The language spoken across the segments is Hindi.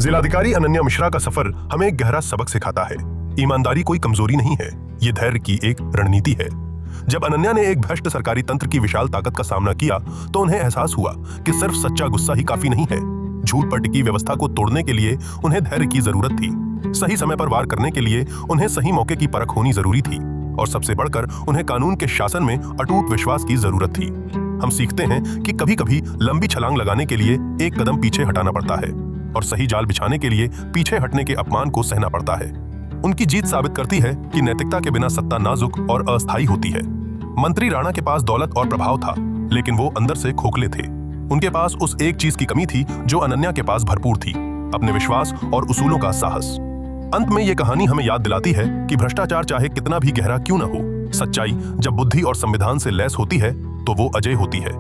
जिलाधिकारी अनन्या मिश्रा का सफर हमें एक गहरा सबक सिखाता है। ईमानदारी कोई कमजोरी नहीं है, ये धैर्य की एक रणनीति है। जब अनन्या ने एक भ्रष्ट सरकारी तंत्र की विशाल ताकत का सामना किया तो उन्हें एहसास हुआ कि सिर्फ सच्चा गुस्सा ही काफी नहीं है। झूठ पर टिकी व्यवस्था को तोड़ने के लिए उन्हें धैर्य की जरूरत थी। सही समय पर वार करने के लिए उन्हें सही मौके की परख होनी जरूरी थी और सबसे बढ़कर उन्हें कानून के शासन में अटूट विश्वास की जरूरत थी। हम सीखते हैं कि कभी-कभी लंबी छलांग लगाने के लिए एक कदम पीछे हटाना पड़ता है और सही जाल बिछाने के लिए पीछे हटने के अपमान को सहना पड़ता है। उनकी जीत साबित करती है कि नैतिकता के बिना सत्ता नाजुक और अस्थायी होती है। मंत्री राणा के पास दौलत और प्रभाव था, लेकिन वो अंदर से खोखले थे। उनके पास उस एक चीज की कमी थी जो अनन्या के पास भरपूर थी, अपने विश्वास और उसूलों का साहस। अंत में ये कहानी हमें याद दिलाती है कि भ्रष्टाचार चाहे कितना भी गहरा क्यों न हो, सच्चाई जब बुद्धि और संविधान से लैस होती है तो वो अजय होती है।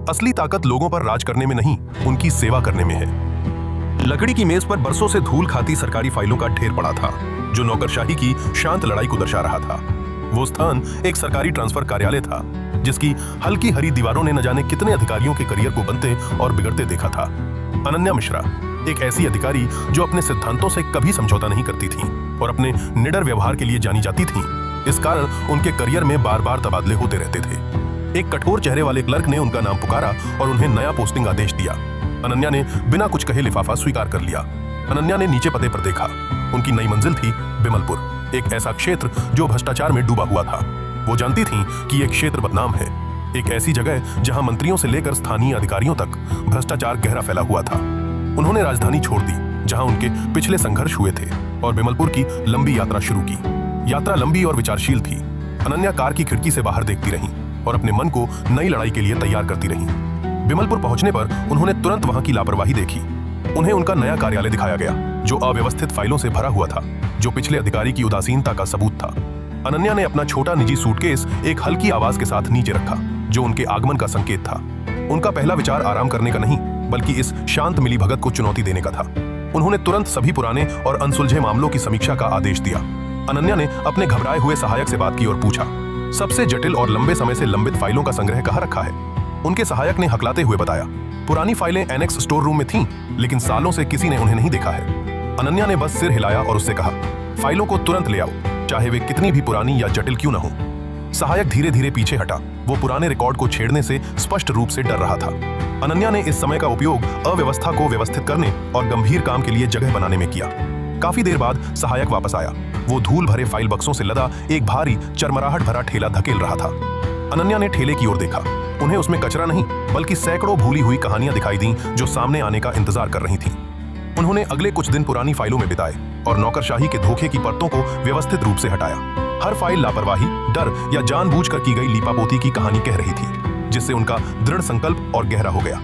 असली ताकत लोगों पर राज करने में नहीं, उनकी सेवा करने में है। लकड़ी की मेज पर बरसों से धूल खाती सरकारी फाइलों का ढेर पड़ा था, जो नौकरशाही की शांत लड़ाई को दर्शा रहा था। वो स्थान एक सरकारी ट्रांसफर कार्यालय था, जिसकी हल्की हरी दीवारों ने न जाने कितने अधिकारियों के करियर को बनते और बिगड़ते देखा था। अनन्या मिश्रा एक ऐसी अधिकारी जो अपने सिद्धांतों से कभी समझौता नहीं करती थी और अपने निडर व्यवहार के लिए जानी जाती थी। इस कारण उनके करियर में बार बार तबादले होते रहते थे। एक कठोर चेहरे वाले क्लर्क ने उनका नाम पुकारा और उन्हें नया पोस्टिंग आदेश दिया। अनन्या ने बिना कुछ कहे लिफाफा स्वीकार कर लिया। अनन्या ने नीचे पते पर देखा। उनकी नई मंजिल थी बिमलपुर, एक ऐसा क्षेत्र जो भ्रष्टाचार में डूबा हुआ था। वो जानती थीं कि ये क्षेत्र बदनाम है, एक ऐसी जगह जहां मंत्रियों से लेकर स्थानीय अधिकारियों तक भ्रष्टाचार गहरा फैला हुआ था। उन्होंने राजधानी छोड़ दी, जहां उनके पिछले संघर्ष हुए थे, और बिमलपुर की लंबी यात्रा शुरू की। यात्रा लंबी और विचारशील थी। अनन्या कार की खिड़की से बाहर देखती रहीं और अपने मन को नई लड़ाई के लिए तैयार करती रहीं। बिमलपुर पहुंचने पर उन्होंने तुरंत वहां की लापरवाही देखी। उन्हें उनका नया कार्यालय दिखाया गया, जो अव्यवस्थित फाइलों से भरा हुआ था, जो पिछले अधिकारी की उदासीनता का सबूत था। अनन्या ने अपना छोटा निजी सूटकेस एक हल्की आवाज के साथ नीचे रखा, जो उनके आगमन का संकेत था। उनका पहला विचार आराम करने का नहीं, बल्कि इस शांत मिलीभगत को चुनौती देने का था। उन्होंने तुरंत सभी पुराने और अनसुलझे मामलों की समीक्षा का आदेश दिया। अनन्या ने अपने घबराए हुए सहायक से बात की और पूछा, सबसे जटिल और लंबे समय से लंबित फाइलों का संग्रह कहाँ रखा है? उनके सहायक ने हकलाते हुए बताया, पुरानी फाइलें एनेक्स स्टोर रूम में थीं, लेकिन सालों से किसी ने उन्हें नहीं देखा है। अनन्या ने बस सिर हिलाया और उससे कहा, फाइलों को तुरंत ले आओ, चाहे वे कितनी भी पुरानी या जटिल क्यों न हो। सहायक धीरे धीरे पीछे हटा। वो पुराने रिकॉर्ड को छेड़ने से स्पष्ट रूप से डर रहा था। अनन्या ने इस समय का उपयोग अव्यवस्था को व्यवस्थित करने और गंभीर काम के लिए जगह बनाने में किया। काफी देर बाद सहायक वापस आया। वो धूल भरे फाइल बक्सों से लदा एक भारी चरमराहट भरा ठेला धकेल रहा था। अनन्या ने ठेले की ओर देखा। उन्हें उसमें कचरा नहीं, बल्कि सैकड़ों भूली हुई कहानियां दिखाई दीं जो सामने आने का इंतजार कर रही थीं। उन्होंने अगले कुछ दिन पुरानी फाइलों में बिताए और नौकरशाही के धोखे की परतों को व्यवस्थित रूप से हटाया। हर फाइल लापरवाही, डर या जानबूझकर की गई लीपापोती की कहानी कह रही थी, जिससे उनका दृढ़ संकल्प और गहरा हो गया।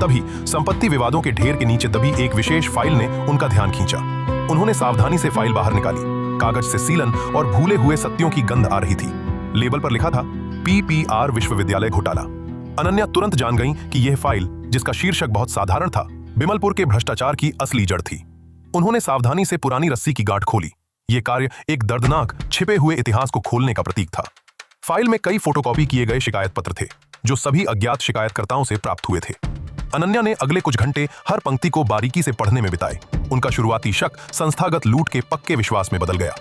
तभी संपत्ति विवादों के ढेर के नीचे दबी एक विशेष फाइल ने उनका ध्यान खींचा। उन्होंने सावधानी से फाइल बाहर निकाली। कागज से सीलन और भूले हुए सत्यों की गंध आ रही थी। लेबल पर लिखा था, PPR विश्वविद्यालय घोटाला। अनन्या तुरंत जान गईं कि यह फाइल, जिसका शीर्षक बहुत साधारण था, बिमलपुर के भ्रष्टाचार की असली जड़ थी। उन्होंने सावधानी से पुरानी रस्सी की गांठ खोली। यह कार्य एक दर्दनाक छिपे हुए इतिहास को खोलने का प्रतीक था। फाइल में कई फोटोकॉपी किए गए शिकायत पत्र थे, जो सभी अज्ञात शिकायतकर्ताओं से प्राप्त हुए थे। अनन्या ने अगले कुछ घंटे हर पंक्ति को बारीकी से पढ़ने में बिताए। उनका शुरुआती शक संस्थागत लूट के पक्के विश्वास में बदल गया।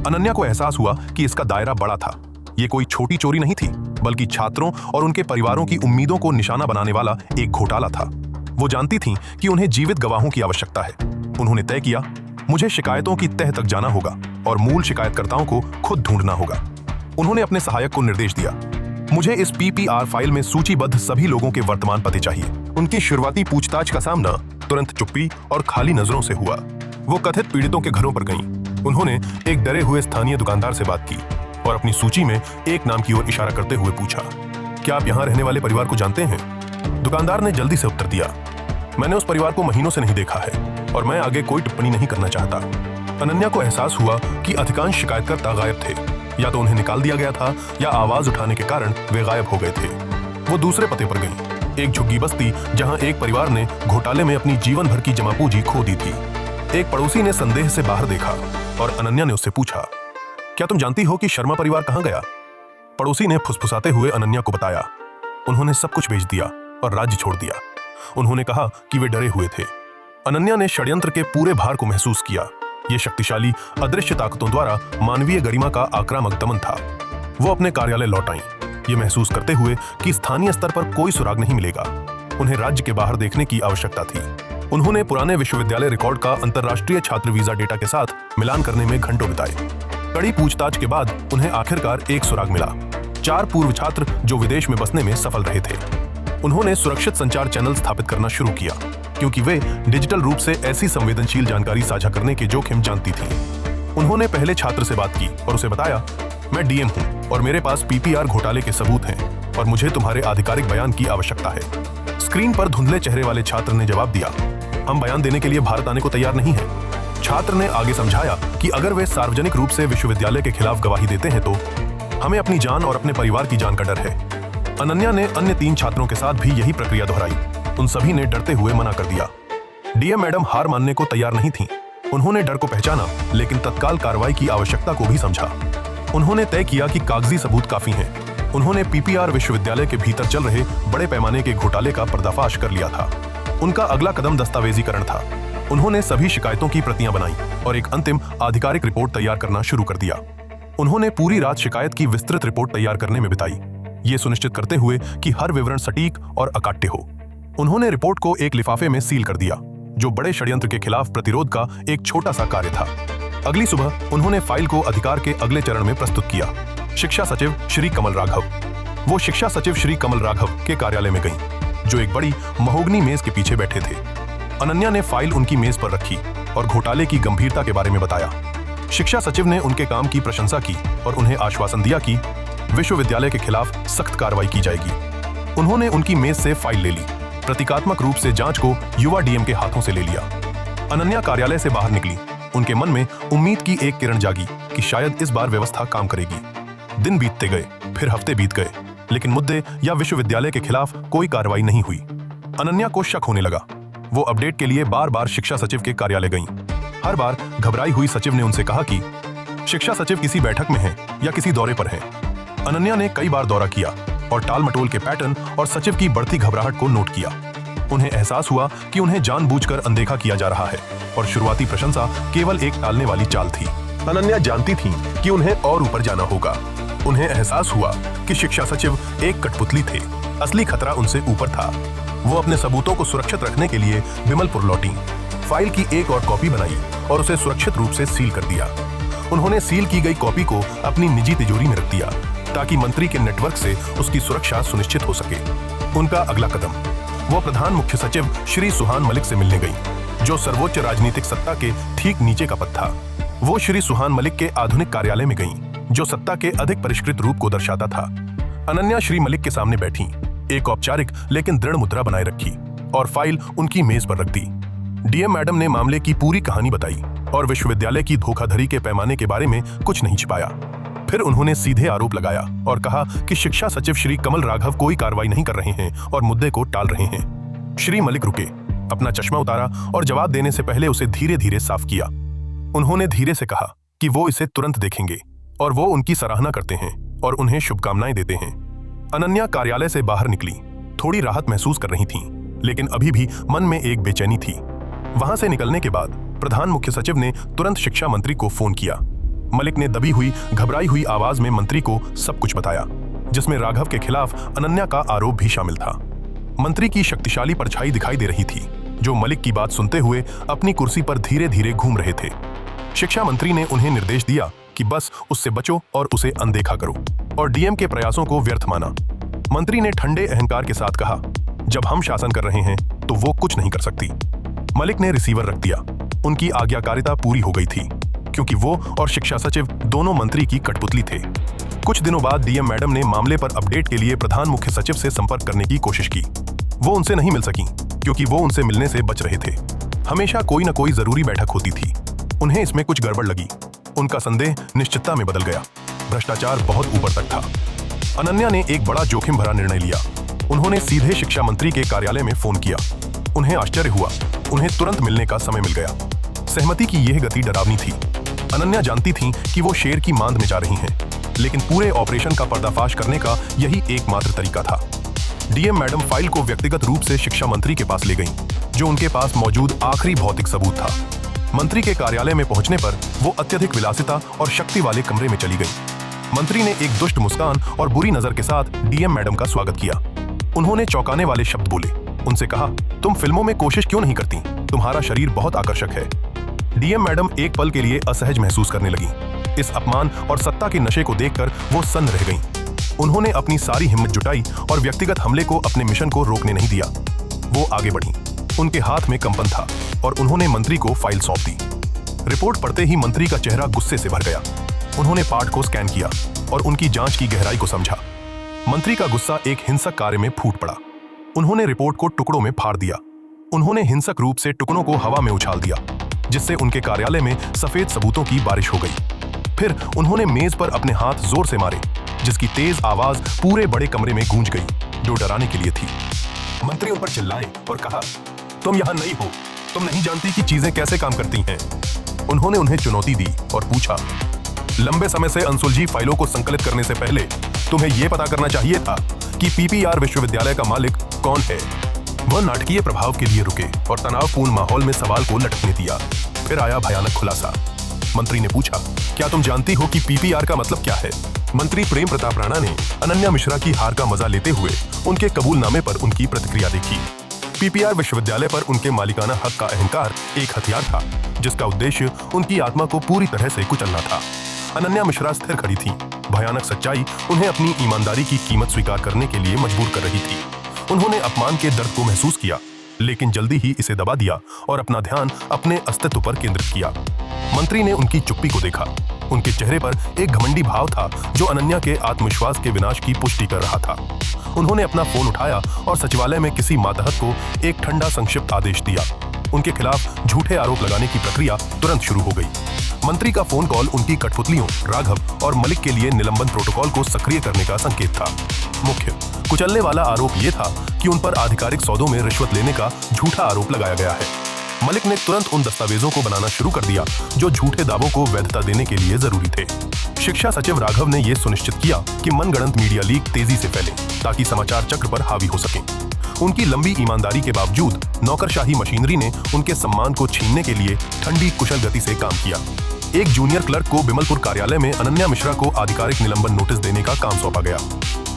अनन्या को एहसास हुआ कि इसका दायरा बड़ा था। ये कोई छोटी चोरी नहीं थी, बल्कि छात्रों और उनके परिवारों की उम्मीदों को निशाना बनाने वाला एक घोटाला था। वो जानती थीं कि उन्हें जीवित गवाहों की आवश्यकता है। उन्होंने तय किया, मुझे शिकायतों की तह तक जाना होगा और मूल शिकायतकर्ताओं को खुद ढूंढना होगा। उन्होंने अपने सहायक को निर्देश दिया, मुझे इस PPR फाइल में सूचीबद्ध सभी लोगों के वर्तमान पते चाहिए। उनकी शुरुआती पूछताछ का सामना तुरंत चुप्पी और खाली नजरों से हुआ। वो कथित पीड़ितों के घरों पर गईं। उन्होंने एक डरे हुए स्थानीय दुकानदार से बात की और अपनी सूची में एक नाम की ओर इशारा करते हुए पूछा, क्या आप यहाँ रहने वाले परिवार को जानते हैं? दुकानदार ने जल्दी से उत्तर दिया, मैंने उस परिवार को महीनों से नहीं देखा है और मैं आगे कोई टिप्पणी नहीं करना चाहता। अनन्या को एहसास हुआ कि अधिकांश शिकायतकर्ता गायब थे। या तो उन्हें निकाल दिया गया था या आवाज उठाने के कारण वे गायब हो गए थे। वो दूसरे पते पर गईं, एक झुग्गी बस्ती जहां एक परिवार ने घोटाले में अपनी जीवन भर की जमा पूंजी खो दी थी। एक पड़ोसी ने संदेह से बाहर देखा और अनन्या ने उससे पूछा, क्या तुम जानती हो कि शर्मा परिवार कहाँ गया? पड़ोसी ने फुसफुसाते हुए अनन्या को बताया, उन्होंने सब कुछ बेच दिया और राज्य छोड़ दिया। उन्होंने कहा कि वे डरे हुए थे। अनन्या ने षड्यंत्र के पूरे भार को महसूस किया। ये शक्तिशाली अदृश्य ताकतों द्वारा मानवीय गरिमा का आक्रामक दमन था। वो अपने कार्यालय लौट आईं, ये महसूस करते हुए कि स्थानीय स्तर पर कोई सुराग नहीं मिलेगा। उन्हें राज्य के बाहर देखने की आवश्यकता थी। उन्होंने पुराने विश्वविद्यालय रिकॉर्ड का अंतर्राष्ट्रीय छात्र वीजा डेटा के साथ मिलान करने में घंटों बिताए। कड़ी पूछताछ के बाद उन्हें आखिरकार एक सुराग मिला। 4 पूर्व छात्र जो विदेश में बसने में सफल रहे थे। उन्होंने सुरक्षित संचार चैनल स्थापित करना शुरू किया, क्योंकि वे डिजिटल रूप से ऐसी संवेदनशील जानकारी साझा करने के जोखिम जानती थीं। उन्होंने पहले छात्र से बात की और उसे बताया, मैं डीएम हूं और मेरे पास पीपीआर घोटाले के सबूत हैं और मुझे तुम्हारे आधिकारिक बयान की आवश्यकता है। स्क्रीन पर धुंधले चेहरे वाले छात्र ने जवाब दिया, हम बयान देने के लिए भारत आने को तैयार नहीं हैं। छात्र ने आगे समझाया कि अगर वे सार्वजनिक रूप से विश्वविद्यालय के खिलाफ गवाही देते हैं तो हमें अपनी जान और अपने परिवार की जान का डर है। अनन्या ने अन्य 3 छात्रों के साथ भी यही प्रक्रिया दोहराई। उन सभी ने डरते हुए मना कर दिया। डीएम मैडम हार मानने को तैयार नहीं थीं। उन्होंने डर को पहचाना, लेकिन तत्काल कार्रवाई की आवश्यकता को भी समझा। उन्होंने तय किया कि कागजी सबूत काफी हैं। उन्होंने पीपीआर विश्वविद्यालय के भीतर चल रहे बड़े पैमाने के घोटाले का पर्दाफाश कर लिया था। उनका अगला कदम दस्तावेजीकरण था। उन्होंने सभी शिकायतों की प्रतियां बनाई और एक अंतिम आधिकारिक रिपोर्ट तैयार करना शुरू कर दिया। उन्होंने पूरी रात शिकायत की विस्तृत रिपोर्ट तैयार करने में बिताई, ये सुनिश्चित करते हुए कि हर विवरण सटीक और अकाट्य हो। उन्होंने रिपोर्ट को एक लिफाफे में सील कर दिया, जो बड़े षड्यंत्र के खिलाफ प्रतिरोध का एक छोटा सा कार्य था। अगली सुबह उन्होंने फाइल को अधिकार के अगले चरण में प्रस्तुत किया। शिक्षा सचिव श्री कमल राघव। वो शिक्षा सचिव श्री कमल राघव के कार्यालय में गईं, जो एक बड़ी महोगनी मेज के पीछे बैठे थे। अनन्या ने फाइल उनकी मेज पर रखी और घोटाले की गंभीरता के बारे में बताया। शिक्षा सचिव ने उनके काम की प्रशंसा की और उन्हें आश्वासन दिया कि विश्वविद्यालय के खिलाफ सख्त कार्रवाई की जाएगी। उन्होंने उनकी मेज से फाइल ले ली। प्रतीकात्मक रूप से जांच को युवा डीएम के हाथों से ले लिया। अनन्या कार्यालय से बाहर निकली। उनके मन में उम्मीद की एक किरण जागी कि शायद इस बार व्यवस्था काम करेगी। दिन बीतते गए, फिर हफ्ते बीत गए, लेकिन मुद्दे या विश्वविद्यालय के खिलाफ कोई कार्रवाई नहीं हुई। अनन्या को शक होने लगा। वो अपडेट के लिए बार बार शिक्षा सचिव के कार्यालय गईं। हर बार घबराई हुई सचिव ने उनसे कहा कि शिक्षा सचिव किसी बैठक में हैं या किसी दौरे पर हैं। अनन्या ने कई बार दौरा किया और टालमटोल के पैटर्न और सचिव की बढ़ती घबराहट को नोट किया। उन्हें एहसास हुआ कि उन्हें जानबूझकर अनदेखा किया जा रहा है और शुरुआती प्रशंसा केवल एक टालने वाली चाल थी। अनन्या जानती थी कि उन्हें और ऊपर जाना होगा। उन्हें एहसास हुआ कि शिक्षा सचिव एक कठपुतली थे। असली खतरा उनसे ऊपर था। वो अपने सबूतों को सुरक्षित रखने के लिए बिमलपुर लौटी। फाइल की एक और कॉपी बनाई और उसे सुरक्षित रूप से सील कर दिया। उन्होंने सील की गई कॉपी को अपनी निजी तिजोरी में रख दिया, ताकि मंत्री के नेटवर्क से उसकी सुरक्षा सुनिश्चित हो सके। उनका अगला कदम, वो प्रधान मुख्य सचिव श्री सुहान मलिक से मिलने गई, जो सर्वोच्च राजनीतिक सत्ता के ठीक नीचे का पद था। वो श्री सुहान मलिक के आधुनिक कार्यालय में गईं, जो सत्ता के अधिक परिष्कृत रूप को दर्शाता था। अनन्या श्री मलिक के सामने बैठी, एक औपचारिक लेकिन दृढ़ मुद्रा बनाए रखी और फाइल उनकी मेज पर रख दी। डीएम मैडम ने मामले की पूरी कहानी बताई और विश्वविद्यालय की धोखाधड़ी के पैमाने के बारे में कुछ नहीं छिपाया। फिर उन्होंने सीधे आरोप लगाया और कहा कि शिक्षा सचिव श्री कमल राघव कोई कार्रवाई नहीं कर रहे हैं और मुद्दे को टाल रहे हैं। श्री मलिक रुके, अपना चश्मा उतारा और जवाब देने से पहले उसे धीरे धीरे साफ किया। उन्होंने धीरे से कहा कि वो इसे तुरंत देखेंगे और वो उनकी सराहना करते हैं और उन्हें शुभकामनाएं देते हैं। अनन्या कार्यालय से बाहर निकली। थोड़ी राहत महसूस कर रही थीं, लेकिन अभी भी मन में एक बेचैनी थी। वहां से निकलने के बाद प्रधान मुख्य सचिव ने तुरंत शिक्षा मंत्री को फोन किया। मलिक ने दबी हुई, घबराई हुई आवाज में मंत्री को सब कुछ बताया, जिसमें राघव के खिलाफ अनन्या का आरोप भी शामिल था। मंत्री की शक्तिशाली परछाई दिखाई दे रही थी, जो मलिक की बात सुनते हुए अपनी कुर्सी पर धीरे धीरे घूम रहे थे। शिक्षा मंत्री ने उन्हें निर्देश दिया कि बस उससे बचो और उसे अनदेखा करो, और डीएम के प्रयासों को व्यर्थ माना। मंत्री ने ठंडे अहंकार के साथ कहा, जब हम शासन कर रहे हैं तो वो कुछ नहीं कर सकती। मलिक ने रिसीवर रख दिया। उनकी आज्ञाकारिता पूरी हो गई थी, क्योंकि वो और शिक्षा सचिव दोनों मंत्री की कठपुतली थे। कुछ दिनों बाद डीएम मैडम ने मामले पर अपडेट के लिए प्रधान मुख्य सचिव से संपर्क करने की कोशिश की। वो उनसे नहीं मिल सकी, क्योंकि वो उनसे मिलने से बच रहे थे। हमेशा कोई न कोई जरूरी बैठक होती थी। उन्हें इसमें कुछ गड़बड़ लगी। उनका संदेह निश्चितता में बदल गया। भ्रष्टाचार बहुत ऊपर तक था। अनन्या ने एक बड़ा जोखिम भरा निर्णय लिया। उन्होंने सीधे शिक्षा मंत्री के कार्यालय में फोन किया। उन्हें आश्चर्य हुआ, उन्हें तुरंत मिलने का समय मिल गया। सहमति की यह गति डरावनी थी। अनन्या जानती थीं कि वो शेर की मांद में जा रही हैं, लेकिन पूरे ऑपरेशन का पर्दाफाश करने का यही एकमात्र तरीका था। डीएम मैडम फाइल को व्यक्तिगत रूप से शिक्षा मंत्री के पास ले गईं। जो उनके पास मौजूद आखिरी भौतिक सबूत था। मंत्री के कार्यालय में पहुंचने पर वो अत्यधिक विलासिता और शक्ति वाले कमरे में चली गई। मंत्री ने एक दुष्ट मुस्कान और बुरी नजर के साथ डीएम मैडम का स्वागत किया। उन्होंने चौंकाने वाले शब्द बोले। उनसे कहा, तुम फिल्मों में कोशिश क्यों नहीं करती? तुम्हारा शरीर बहुत आकर्षक है। डीएम मैडम एक पल के लिए असहज महसूस करने लगी। इस अपमान और सत्ता के नशे को देखकर वो सन्न रह गईं। उन्होंने अपनी सारी हिम्मत जुटाई और व्यक्तिगत हमले को अपने मिशन को रोकने नहीं दिया। वो आगे बढ़ी। उनके हाथ में कंपन था और उन्होंने मंत्री को फाइल सौंप दी। रिपोर्ट पढ़ते ही मंत्री का चेहरा गुस्से से भर गया। उन्होंने पाठ को स्कैन किया और उनकी जांच की गहराई को समझा। मंत्री का गुस्सा एक हिंसक कार्य में फूट पड़ा। उन्होंने रिपोर्ट को टुकड़ों में फाड़ दिया। उन्होंने हिंसक रूप से टुकड़ों को हवा में उछाल दिया, जिससे उनके कार्यालय में सफेद सबूतों की बारिश हो गई। फिर उन्होंने मेज पर अपने हाथ जोर से मारे, जिसकी तेज आवाज पूरे बड़े कमरे में गूंज गई, जो डराने के लिए थी। मंत्री उन पर चिल्लाए और कहा, तुम यहाँ नई हो, तुम नहीं जानती कि चीजें कैसे काम करती हैं। उन्होंने उन्हें चुनौती दी और पूछा, लंबे समय से अनसुलझी फाइलों को संकलित करने से पहले तुम्हें यह पता करना चाहिए था कि पीपीआर विश्वविद्यालय का मालिक कौन है। वह नाटकीय प्रभाव के लिए रुके और तनावपूर्ण माहौल में सवाल को लटकने दिया। फिर आया भयानक खुलासा। मंत्री ने पूछा, क्या तुम जानती हो कि पीपीआर का मतलब क्या है? मंत्री प्रेम प्रताप राणा ने अनन्या मिश्रा की हार का मजा लेते हुए उनके कबूलनामे पर उनकी प्रतिक्रिया देखी। पीपीआर विश्वविद्यालय पर उनके मालिकाना हक का अहंकार एक हथियार था, जिसका उद्देश्य उनकी आत्मा को पूरी तरह से कुचलना था। अनन्या मिश्रा स्थिर खड़ी थी। भयानक सच्चाई उन्हें अपनी ईमानदारी की कीमत स्वीकार करने के लिए मजबूर कर रही थी। उन्होंने अपमान के दर्द को महसूस किया, लेकिन जल्दी ही इसे दबा दिया और अपना ध्यान अपने अस्तित्व पर केंद्रित किया। मंत्री ने उनकी चुप्पी को देखा। उनके चेहरे पर एक घमंडी भाव था, जो अनन्या के आत्मविश्वास के विनाश की पुष्टि कर रहा था। उन्होंने अपना फोन उठाया और सचिवालय में किसी मातहत को एक ठंडा संक्षिप्त आदेश दिया। उनके खिलाफ झूठे आरोप लगाने की प्रक्रिया तुरंत शुरू हो गई। मंत्री का फोन कॉल उनकी कठपुतलियों राघव और मलिक के लिए निलंबन प्रोटोकॉल को सक्रिय करने का संकेत था। मुख्य कुचलने वाला आरोप यह था कि उन पर आधिकारिक सौदों में रिश्वत लेने का झूठा आरोप लगाया गया है। मलिक ने तुरंत उन दस्तावेजों को बनाना शुरू कर दिया जो झूठे दावों को वैधता देने के लिए जरूरी थे। शिक्षा सचिव राघव ने यह सुनिश्चित किया कि मनगढ़ंत मीडिया लीक तेजी से फैले, ताकि समाचार चक्र पर हावी हो सके। उनकी लंबी ईमानदारी के बावजूद नौकरशाही मशीनरी ने उनके सम्मान को छीनने के लिए ठंडी कुशल गति से काम किया। एक जूनियर क्लर्क को बिमलपुर कार्यालय में अनन्या मिश्रा को आधिकारिक निलंबन नोटिस देने का काम सौंपा गया।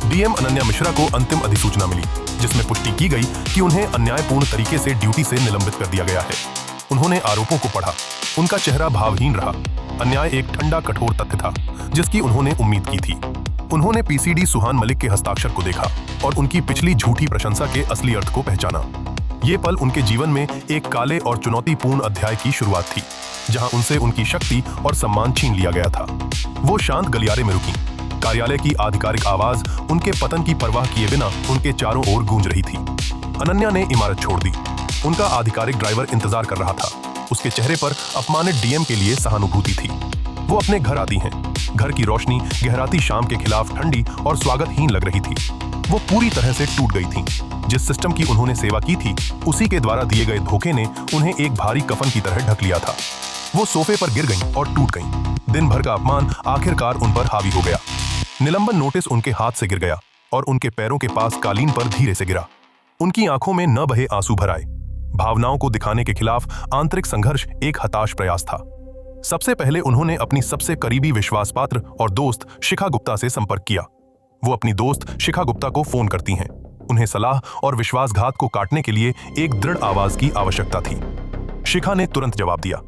डीएम अनन्या मिश्रा को अंतिम अधिसूचना मिली, जिसमें पुष्टि की गई कि उन्हें अन्यायपूर्ण तरीके से ड्यूटी से निलंबित कर दिया गया है। उन्होंने आरोपों को पढ़ा। उनका चेहरा भावहीन रहा। अन्याय एक ठंडा कठोर तथ्य था, जिसकी उन्होंने उम्मीद की थी। उन्होंने पीसीडी सुहान मलिक के हस्ताक्षर को देखा और उनकी पिछली झूठी प्रशंसा के असली अर्थ को पहचाना। ये पल उनके जीवन में एक काले और चुनौतीपूर्ण अध्याय की शुरुआत थी, जहां उनसे उनकी शक्ति और सम्मान छीन लिया गया था। वो शांत गलियारे में रुकी। कार्यालय की आधिकारिक आवाज उनके पतन की परवाह किए बिना उनके चारों ओर गूंज रही थी। अनन्या ने इमारत छोड़ दी। उनका आधिकारिक ड्राइवर इंतजार कर रहा था। उसके चेहरे पर अपमानित डीएम के लिए सहानुभूति थी। वो अपने घर आती हैं। घर की रोशनी गहराती शाम के खिलाफ ठंडी और स्वागतहीन लग रही थी। वो पूरी तरह से टूट गई थी। जिस सिस्टम की उन्होंने सेवा की थी, उसी के द्वारा दिए गए धोखे ने उन्हें एक भारी कफन की तरह ढक लिया था। वो सोफे पर गिर गईं और टूट गईं। दिन भर का अपमान आखिरकार उन पर हावी हो गया। निलंबन नोटिस उनके हाथ से गिर गया और उनके पैरों के पास कालीन पर धीरे से गिरा। उनकी आंखों में न बहे आंसू भर आए। भावनाओं को दिखाने के खिलाफ आंतरिक संघर्ष एक हताश प्रयास था। सबसे पहले उन्होंने अपनी सबसे करीबी विश्वास पात्र और दोस्त शिखा गुप्ता से संपर्क किया। वो अपनी दोस्त शिखा गुप्ता को फोन करती हैं। उन्हें सलाह और विश्वासघात को काटने के लिए एक दृढ़ आवाज की आवश्यकता थी। शिखा ने तुरंत जवाब दिया।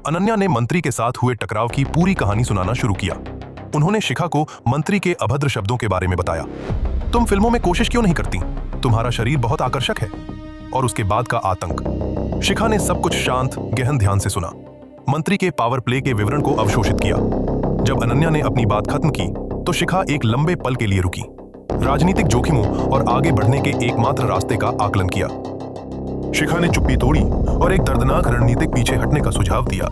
अनन्या ने मंत्री के साथ हुए टकराव की पूरी कहानी सुनाना शुरू किया। उन्होंने शिखा को मंत्री के अभद्र शब्दों के बारे में बताया। तुम फिल्मों में कोशिश क्यों नहीं करती? तुम्हारा शरीर बहुत आकर्षक है। और उसके बाद का आतंक। शिखा ने सब कुछ शांत गहन ध्यान से सुना। मंत्री के पावर प्ले के विवरण को अवशोषित किया। जब अनन्या ने अपनी बात खत्म की, तो शिखा एक लंबे पल के लिए रुकी। राजनीतिक जोखिमों और आगे बढ़ने के एकमात्र रास्ते का आकलन किया। शिखा ने चुप्पी तोड़ी और एक दर्दनाक रणनीतिक पीछे हटने का सुझाव दिया।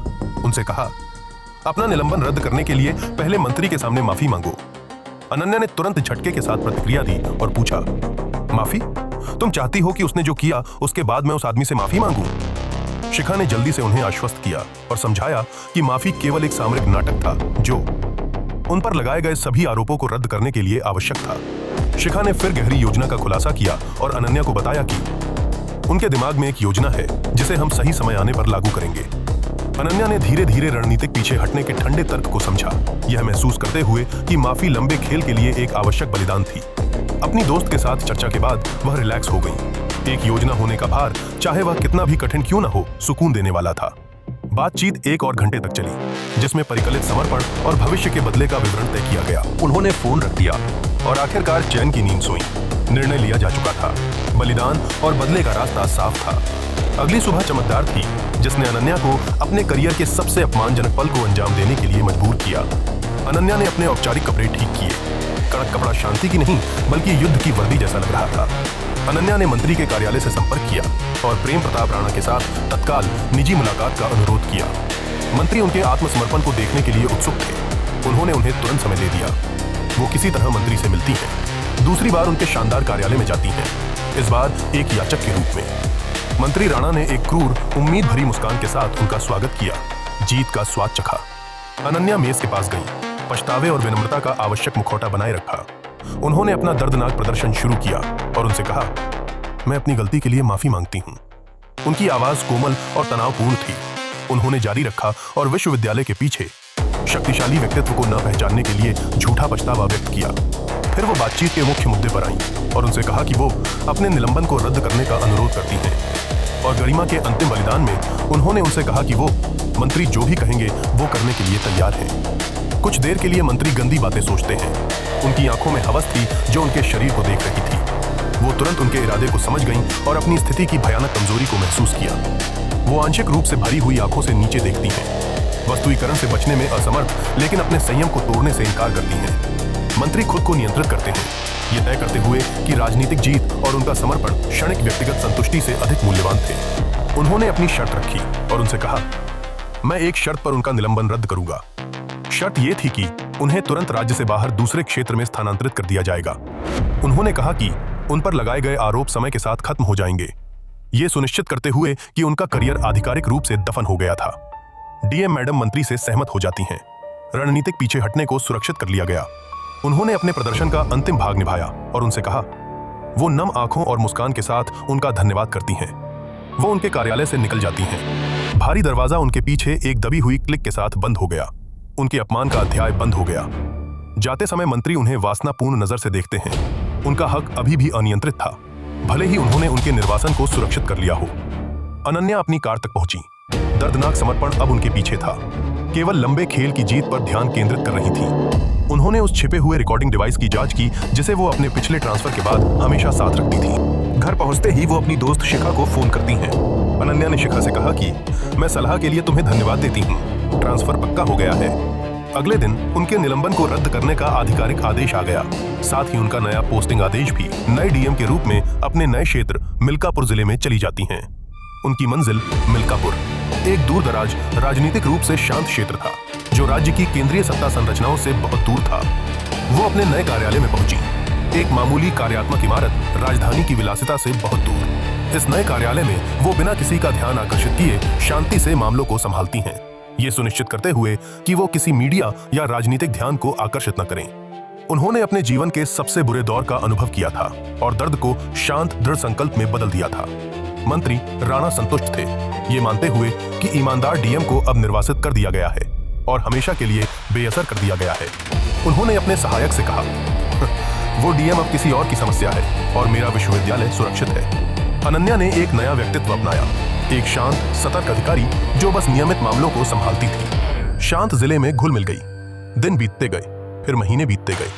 उनसे कहा, अपना निलंबन रद्द करने के लिए पहले मंत्री के सामने माफी मांगो। अनन्या ने तुरंत झटके के साथ प्रतिक्रिया दी और पूछा, माफी? तुम चाहती हो कि उसने जो किया उसके बाद मैं उस आदमी से माफी मांगूं? शिखा ने जल्दी से उन्हें आश्वस्त किया और समझाया कि माफी केवल एक सामरिक नाटक था, जो उन पर लगाए गए सभी आरोपों को रद्द करने के लिए आवश्यक था। शिखा ने फिर गहरी योजना का खुलासा किया और अनन्या को बताया कि उनके दिमाग में एक योजना है जिसे हम सही समय आने पर लागू करेंगे। अनन्या ने धीरे धीरे रणनीतिक पीछे हटने के ठंडे तर्क को समझा, यह महसूस करते हुए कि माफी लंबे खेल के लिए एक आवश्यक बलिदान थी। अपनी दोस्त के साथ चर्चा के बाद वह रिलैक्स हो गई। एक योजना होने का भार, चाहे वह कितना भी कठिन क्यों न हो, सुकून देने वाला था। बातचीत 1 और घंटे तक चली, जिसमें परिकलित समर्पण और भविष्य के बदले का विवरण तय किया गया। उन्होंने फोन रख दिया और आखिरकार चैन की नींद सोई। निर्णय लिया जा चुका था, बलिदान और बदले का रास्ता साफ था। अगली सुबह चमकदार थी, जिसने अनन्या को अपने करियर के सबसे अपमानजनक पल को अंजाम देने के लिए मजबूर किया। अनन्या ने अपने औपचारिक कपड़े ठीक किए। कड़क कपड़ा शांति की नहीं, बल्कि युद्ध की वर्दी जैसा लग रहा था। अनन्या ने मंत्री के कार्यालय से संपर्क किया और प्रेम प्रताप राणा के साथ तत्काल निजी मुलाकात का अनुरोध किया। मंत्री उनके आत्मसमर्पण को देखने के लिए उत्सुक थे। उन्होंने उन्हें तुरंत समय दे दिया। वो किसी तरह मंत्री से मिलती हैं। दूसरी बार उनके शानदार कार्यालय में जाती हैं, इस बार एक याचक के रूप में। मंत्री राणा ने एक क्रूर, उम्मीद भरी मुस्कान के साथ उनका स्वागत किया, जीत का स्वाद चखा। अनन्या मेज के पास गई, पछतावे और विनम्रता का आवश्यक मुखौटा बनाए रखा। उन्होंने अपना दर्दनाक प्रदर्शन शुरू किया और उनसे कहा, मैं अपनी गलती के लिए माफी मांगती हूँ। उनकी आवाज कोमल और तनावपूर्ण थी। उन्होंने जारी रखा और विश्वविद्यालय के पीछे शक्तिशाली व्यक्तित्व को न पहचानने के लिए झूठा पछतावा व्यक्त किया। फिर वो बातचीत के मुख्य मुद्दे पर आईं और उनसे कहा कि वो अपने निलंबन को रद्द करने का अनुरोध करती हैं। और गरिमा के अंतिम बलिदान में उन्होंने उनसे कहा कि वो मंत्री जो भी कहेंगे वो करने के लिए तैयार हैं। कुछ देर के लिए मंत्री गंदी बातें सोचते हैं। उनकी आंखों में हवस थी जो उनके शरीर को देख रही थी। वो तुरंत उनके इरादे को समझ गईं और अपनी स्थिति की भयानक कमजोरी को महसूस किया। वो आंशिक रूप से भरी हुई आंखों से नीचे देखती हैं, वस्तुईकरण से बचने में असमर्थ, लेकिन अपने संयम को तोड़ने से इनकार करती हैं। मंत्री खुद को नियंत्रित करते हैं, ये तय करते हुए कि राजनीतिक जीत और उनका समर्पण क्षणिक व्यक्तिगत संतुष्टि से अधिक मूल्यवान थे। उन्होंने अपनी शर्त रखी और उनसे कहा, मैं एक शर्त पर उनका निलंबन रद्द करूंगा। शर्त यह थी कि उन्हें तुरंत राज्य से बाहर दूसरे क्षेत्र में स्थानांतरित कर दिया जाएगा। उन्होंने कहा कि उन पर लगाए गए आरोप समय के साथ खत्म हो जाएंगे, ये सुनिश्चित करते हुए कि उनका करियर आधिकारिक रूप से दफन हो गया था। डीएम मैडम मंत्री से सहमत हो जाती हैं। रणनीतिक पीछे हटने को सुरक्षित कर लिया गया। उन्होंने अपने प्रदर्शन का अंतिम भाग निभाया और उनसे कहा, वो नम आंखों और मुस्कान के साथ उनका धन्यवाद करती हैं। वो उनके कार्यालय से निकल जाती हैं। भारी दरवाजा उनके पीछे एक दबी हुई क्लिक के साथ बंद हो गया। उनके अपमान का अध्याय बंद हो गया। जाते समय मंत्री उन्हें वासनापूर्ण नजर से देखते हैं। उनका हक अभी भी अनियंत्रित था, भले ही उन्होंने उनके निर्वासन को सुरक्षित कर लिया हो। अनन्या अपनी कार तक पहुंची। दर्दनाक समर्पण अब उनके पीछे था, केवल लंबे खेल की जीत पर ध्यान केंद्रित कर रही थी। उन्होंने उस छिपे हुए रिकॉर्डिंग डिवाइस की जांच की जिसे वो अपने पिछले ट्रांसफर के बाद हमेशा साथ रखती थी। घर पहुंचते ही वो अपनी दोस्त शिखा को फोन करती हैं। अनन्या ने शिखा से कहा कि मैं सलाह के लिए तुम्हें धन्यवाद देती हूँ, ट्रांसफर पक्का हो गया है। अगले दिन उनके निलंबन को रद्द करने का आधिकारिक आदेश आ गया। साथ ही उनका नया पोस्टिंग आदेश भी नए डीएम के रूप में अपने नए क्षेत्र मिल्कापुर जिले में चली जाती हैं। उनकी मंजिल मिल्कापुर एक दूरदराज राजनीतिक रूप से शांत क्षेत्र था, जो राज्य की केंद्रीय सत्ता संरचनाओं से बहुत दूर था। वो अपने नए कार्यालय में पहुंची, एक मामूली कार्यात्मक इमारत, राजधानी की विलासिता से बहुत दूर। इस नए कार्यालय में वो बिना किसी का ध्यान आकर्षित किए शांति से मामलों को संभालती हैं, ये सुनिश्चित करते हुए कि वो किसी मीडिया या राजनीतिक ध्यान को आकर्षित न करें। उन्होंने अपने जीवन के सबसे बुरे दौर का अनुभव किया था और दर्द को शांत दृढ़ संकल्प में बदल दिया था। मंत्री राणा संतुष्ट थे, ये मानते हुए कि ईमानदार डीएम को अब निर्वासित कर दिया गया है और हमेशा के लिए बेअसर कर दिया गया है। उन्होंने अपने सहायक से कहा, वो डीएम अब किसी और की समस्या है और मेरा विश्वविद्यालय सुरक्षित है। अनन्या ने एक नया व्यक्तित्व अपनाया, एक शांत सतर्क अधिकारी जो बस नियमित मामलों को संभालती थी। शांत जिले में घुल मिल गई। दिन बीतते गए, फिर महीने बीतते गए,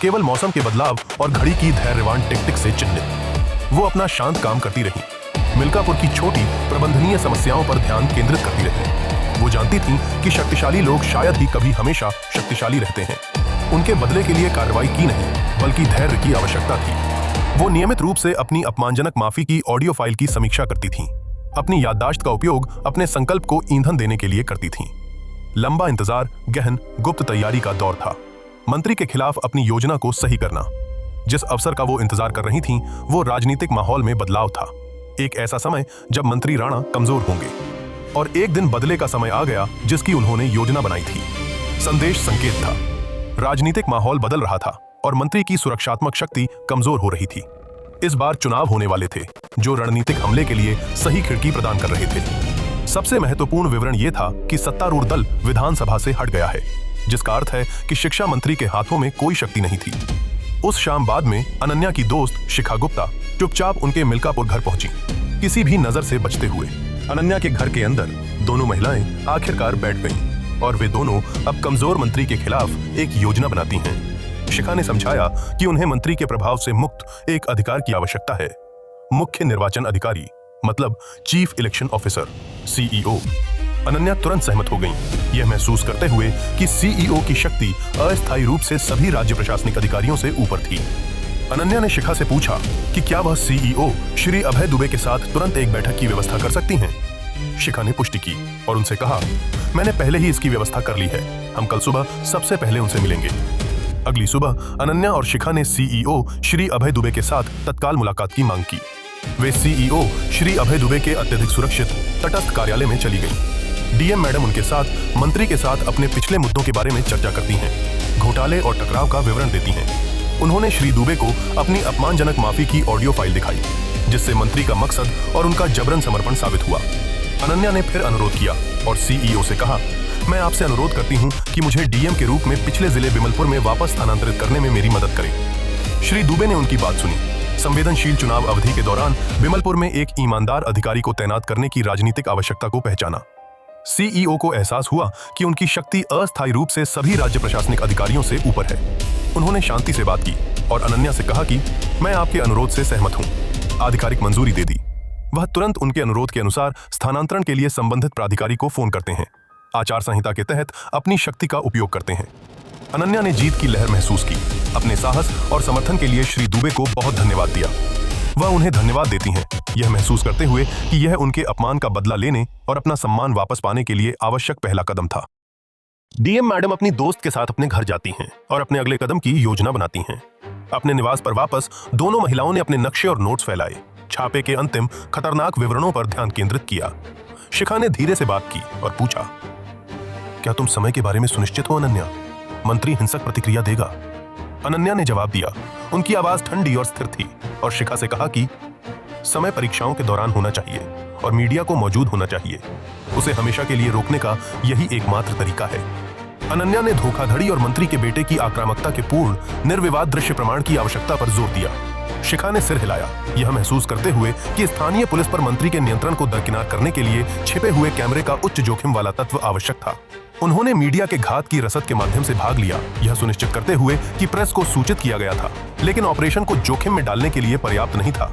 केवल मौसम के बदलाव और घड़ी की धैर्यवान टिक टिक से चिन्हित। वो अपना शांत काम करती रही, मिल्कापुर की छोटी प्रबंधनीय समस्याओं पर ध्यान केंद्रित करती रही। वो जानती थी कि शक्तिशाली लोग शायद ही कभी हमेशा शक्तिशाली रहते हैं। उनके बदले के लिए कार्रवाई की नहीं, बल्कि धैर्य की आवश्यकता थी। वो नियमित रूप से अपनी अपमानजनक माफी की ऑडियो फाइल की समीक्षा करती थी। अपनी याददाश्त का उपयोग अपने संकल्प को ईंधन देने के लिए करती थीं। लंबा इंतजार, गहन गुप्त तैयारी का दौर था। मंत्री के खिलाफ अपनी योजना को सही करना। जिस अवसर का वो इंतजार कर रही थीं, वो राजनीतिक माहौल में बदलाव था। एक ऐसा समय जब मंत्री राणा कमजोर होंगे और एक दिन बदले का समय आ गया जिसकी उन्होंने योजना बनाई थी। संदेश संकेत था। राजनीतिक माहौल बदल रहा था और मंत्री की सुरक्षात्मक शक्ति कमजोर हो रही थी। इस बार चुनाव होने वाले थे, जो रणनीतिक हमले के लिए सही खिड़की प्रदान कर रहे थे। सबसे महत्वपूर्ण विवरण यह था कि सत्तारूढ़ दल विधानसभा से हट गया है, जिसका अर्थ है कि शिक्षा मंत्री के हाथों में कोई शक्ति नहीं थी। उस शाम बाद में अनन्या की दोस्त शिखा गुप्ता चुपचाप उनके मिल्कापुर घर पहुंची, किसी भी नजर से बचते हुए। अनन्या के घर के अंदर दोनों महिलाएं आखिरकार बैठ गईं और वे दोनों अब कमजोर मंत्री के खिलाफ एक योजना बनाती हैं। शिखा ने समझाया कि उन्हें मंत्री के प्रभाव से मुक्त एक अधिकार की आवश्यकता है, मुख्य निर्वाचन अधिकारी, मतलब chief election officer, CEO. Ananya तुरंत सहमत हो गईं, यह महसूस करते हुए कि सीईओ की शक्ति अस्थायी रूप से सभी राज्य प्रशासनिक अधिकारियों से ऊपर थी। अनन्या ने शिखा से पूछा कि क्या वह सीईओ श्री अभय दुबे के साथ तुरंत एक बैठक की व्यवस्था कर सकती हैं। शिखा ने पुष्टि की और उनसे कहा, मैंने पहले ही इसकी व्यवस्था कर ली है, हम कल सुबह सबसे पहले उनसे मिलेंगे। अगली सुबह अनन्या और शिखा ने सीईओ श्री अभय दुबे के साथ तत्काल मुलाकात की मांग की। वे सीईओ श्री अभय दुबे के अत्यधिक सुरक्षित तटस्थ कार्यालय में चली गईं। डीएम मैडम उनके साथ मंत्री के साथ अपने पिछले मुद्दों के बारे में चर्चा करती हैं, घोटाले और टकराव का विवरण देती हैं। उन्होंने श्री दुबे को अपनी अपमानजनक माफी की ऑडियो फाइल दिखाई, जिससे मंत्री का मकसद और उनका जबरन समर्पण साबित हुआ। अनन्या ने फिर अनुरोध किया और सीईओ से कहा, मैं आपसे अनुरोध करती हूं कि मुझे डीएम के रूप में पिछले जिले बिमलपुर में वापस स्थानांतरित करने में मेरी मदद करें। श्री दुबे ने उनकी बात सुनी। संवेदनशील चुनाव अवधि के दौरान बिमलपुर में एक ईमानदार अधिकारी को तैनात करने की राजनीतिक आवश्यकता को पहचाना। सीईओ को एहसास हुआ कि उनकी शक्ति अस्थायी रूप से सभी राज्य प्रशासनिक अधिकारियों से ऊपर है। उन्होंने शांति से बात की और अनन्या से कहा कि मैं आपके अनुरोध से सहमत हूं। आधिकारिक मंजूरी दे दी। वह तुरंत उनके अनुरोध के अनुसार स्थानांतरण के लिए संबंधित प्राधिकारी को फोन करते हैं, आचार संहिता के तहत अपनी शक्ति का उपयोग करते हैं। अनन्या ने जीत की लहर महसूस की। अपने साहस और समर्थन के लिए श्री दुबे को बहुत धन्यवाद दिया। वह उन्हें धन्यवाद देती हैं, यह महसूस करते हुए कि यह उनके अपमान का बदला लेने और अपना सम्मान वापस पाने के लिए आवश्यक पहला कदम था। डीएम मैडम अपनी दोस्त के साथ अपने घर जाती हैं और अपने अगले कदम की योजना बनाती हैं। अपने निवास पर वापस दोनों महिलाओं ने अपने नक्शे और नोट्स फैलाए, छापे के अंतिम खतरनाक विवरणों पर ध्यान केंद्रित किया। शिखा ने धीरे से बात की और पूछा, क्या तुम समय के बारे में सुनिश्चित हो अनन्या? मंत्री हिंसक प्रतिक्रिया देगा। अनन्या ने जवाब दिया। उनकी आवाज ठंडी और स्थिर थी और शिखा से कहा कि समय परीक्षाओं के दौरान होना चाहिए और मीडिया को मौजूद होना चाहिए। उसे हमेशा के लिए रोकने का यही एकमात्र तरीका है। अनन्या ने धोखाधड़ी और मंत्री के बेटे की आक्रामकता के पूर्ण निर्विवाद दृश्य प्रमाण की आवश्यकता पर जोर दिया। शिखा ने सिर हिलाया, यह महसूस करते हुए कि स्थानीय पुलिस पर मंत्री के नियंत्रण को दरकिनार करने के लिए छिपे हुए कैमरे का उच्च जोखिम वाला तत्व आवश्यक था। उन्होंने मीडिया के घात की रसद के माध्यम से भाग लिया, यह सुनिश्चित करते हुए कि प्रेस को सूचित किया गया था, लेकिन ऑपरेशन को जोखिम में डालने के लिए पर्याप्त नहीं था।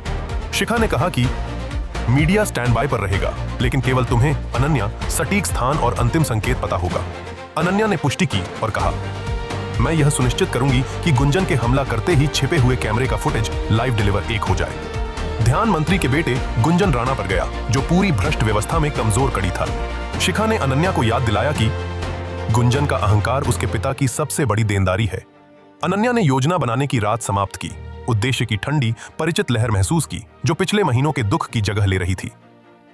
शिखा ने कहा कि मीडिया स्टैंड बाय पर रहेगा, लेकिन केवल तुम्हें अनन्या सटीक स्थान और अंतिम संकेत पता होगा। अनन्या ने पुष्टि की और कहा, मैं यह सुनिश्चित करूंगी कि गुंजन के हमला करते ही छिपे हुए कैमरे का फुटेज लाइव डिलीवर एक हो जाए। ध्यान मंत्री के बेटे गुंजन राणा पर गया, जो पूरी भ्रष्ट व्यवस्था में कमजोर कड़ी था। शिखा ने अनन्या को याद दिलाया कि गुंजन का अहंकार उसके पिता की सबसे बड़ी देनदारी है। अनन्या ने योजना बनाने की रात समाप्त की, उद्देश्य की ठंडी परिचित लहर महसूस की, जो पिछले महीनों के दुख की जगह ले रही थी।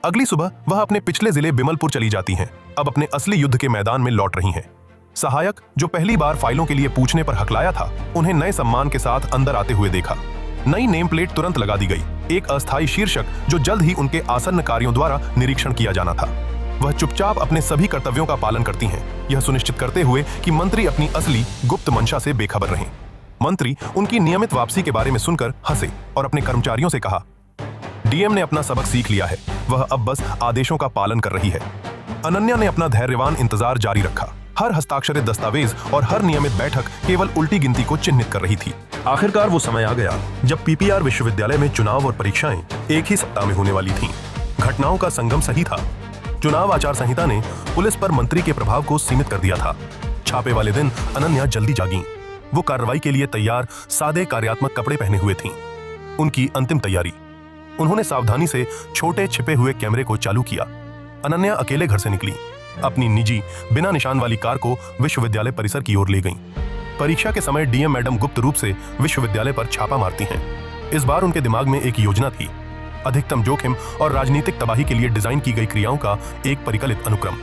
अगली सुबह वह अपने पिछले जिले बिमलपुर चली जाती हैं, अब अपने असली युद्ध के मैदान में लौट रही हैं। सहायक, जो पहली बार फाइलों के लिए पूछने पर हकलाया था, उन्हें नए सम्मान के साथ अंदर आते हुए देखा। नई नेम प्लेट तुरंत लगा दी गई, एक अस्थायी शीर्षक जो जल्द ही उनके आसन्न कार्यों द्वारा निरीक्षण किया जाना था। वह चुपचाप अपने सभी कर्तव्यों का पालन करती हैं, यह सुनिश्चित करते हुए कि मंत्री अपनी असली गुप्त मंशा से बेखबर रहें। मंत्री उनकी नियमित वापसी के बारे में सुनकर हंसे और अपने कर्मचारियों से कहा, डीएम ने अपना सबक सीख लिया है, वह अब बस आदेशों का पालन कर रही है। अनन्या ने अपना धैर्यवान इंतजार जारी रखा। हर हस्ताक्षरित दस्तावेज और हर नियमित बैठक केवल उल्टी गिनती को चिन्हित कर रही थी। आखिरकार वो समय आ गया जब पीपीआर विश्वविद्यालय में चुनाव और परीक्षाएं एक ही सप्ताह में होने वाली थीं। घटनाओं का संगम सही था। चुनाव आचार संहिता ने पुलिस पर मंत्री के प्रभाव को सीमित कर दिया था। छापे वाले दिन अनन्या जल्दी जागी। वो कार्रवाई के लिए तैयार सादे कार्यात्मक कपड़े पहने हुए थीं। उनकी अंतिम तैयारी। उन्होंने सावधानी से छोटे छिपे हुए कैमरे को चालू किया। अनन्या अकेले घर से निकली, अपनी निजी बिना निशान वाली कार को विश्वविद्यालय परिसर की ओर ले गईं। परीक्षा के समय डीएम मैडम गुप्त रूप से विश्वविद्यालय पर छापा मारती हैं। इस बार उनके दिमाग में एक योजना थी, अधिकतम जोखिम और राजनीतिक तबाही के लिए डिजाइन की गई क्रियाओं का एक परिकलित अनुक्रम।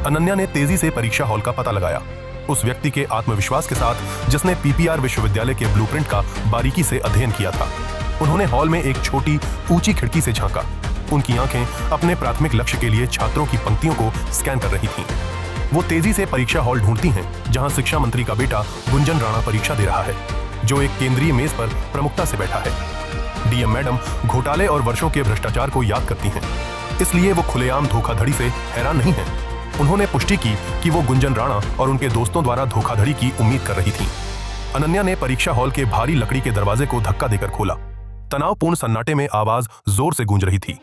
अनन्या ने तेजी से परीक्षा हॉल का पता लगाया, उस व्यक्ति के आत्मविश्वास के साथ जिसने पीपीआर विश्वविद्यालय के ब्लूप्रिंट का बारीकी से अध्ययन किया था। उन्होंने हॉल में एक छोटी ऊंची खिड़की से झांका। उनकी आंखें अपने प्राथमिक लक्ष्य के लिए छात्रों की पंक्तियों को स्कैन कर रही थीं। वो तेजी से परीक्षा हॉल ढूंढती हैं, जहां शिक्षा मंत्री का बेटा गुंजन राणा परीक्षा दे रहा है, जो एक केंद्रीय मेज पर प्रमुखता से बैठा है। डीएम मैडम घोटाले और वर्षों के भ्रष्टाचार को याद करती हैं, इसलिए वो खुलेआम धोखाधड़ी से हैरान नहीं है। उन्होंने पुष्टि की कि वो गुंजन राणा और उनके दोस्तों द्वारा धोखाधड़ी की उम्मीद कर रही थीं। अनन्या ने परीक्षा हॉल के भारी लकड़ी के दरवाजे को धक्का देकर खोला। तनावपूर्ण सन्नाटे में आवाज जोर से गूंज रही थी।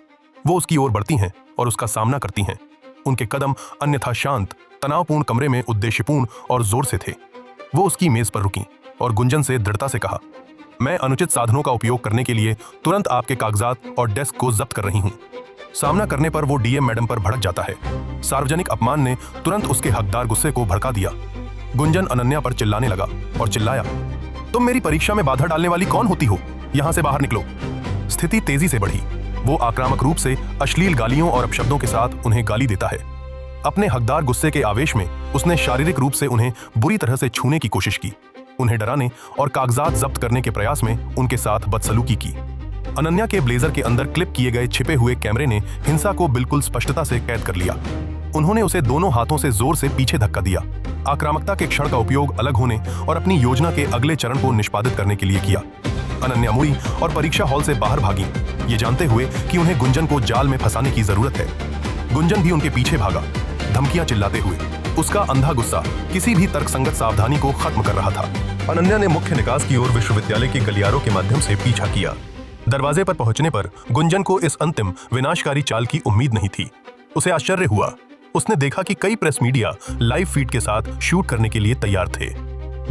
वो उसकी ओर बढ़ती हैं और उसका सामना करती हैं। उनके कदम अन्यथा शांत, तनावपूर्ण कमरे में उद्देश्यपूर्ण और जोर से थे। वो उसकी मेज पर रुकीं और गुंजन से दृढ़ता से कहा, मैं अनुचित साधनों का उपयोग करने के लिए तुरंत आपके कागजात और डेस्क को जब्त कर रही हूं। सामना करने पर वो डीएम मैडम पर भड़क जाता है। सार्वजनिक अपमान ने तुरंत उसके हकदार गुस्से को भड़का दिया। गुंजन अनन्या पर चिल्लाने लगा और चिल्लाया, तुम मेरी परीक्षा में बाधा डालने वाली कौन होती हो? यहां से बाहर निकलो। स्थिति तेजी से बढ़ी। वो आक्रामक रूप से अश्लील गालियों और अपशब्दों के साथ उन्हें गाली देता है। अपने हकदार गुस्से के आवेश में उसने शारीरिक रूप से उन्हें बुरी तरह से छूने की कोशिश की। उन्हें डराने और कागजात जब्त करने के प्रयास में उनके साथ बदसलूकी की। अनन्या के ब्लेजर के अंदर क्लिप किए गए छिपे हुए कैमरे ने हिंसा को बिल्कुल स्पष्टता से कैद कर लिया। उन्होंने उसे दोनों हाथों से जोर से पीछे धक्का दिया। आक्रामकता के क्षण का उपयोग अलग होने और अपनी योजना के अगले चरण को निष्पादित करने के लिए किया। अनन्या मुड़ी और परीक्षा हॉल से बाहर भागी, ये जानते हुए कि उन्हें गुंजन को जाल में फंसाने की जरूरत है। गुंजन भी उनके पीछे भागा, धमकियां चिल्लाते हुए। उसका अंधा गुस्सा किसी भी तर्कसंगत सावधानी को खत्म कर रहा था। अनन्या ने मुख्य निकास की ओर विश्वविद्यालय के गलियारों के माध्यम से पीछा किया। दरवाजे पर पहुंचने पर गुंजन को इस अंतिम विनाशकारी चाल की उम्मीद नहीं थी। उसे आश्चर्य हुआ। उसने देखा कि कई प्रेस मीडिया लाइव फीड के साथ शूट करने के लिए तैयार थे।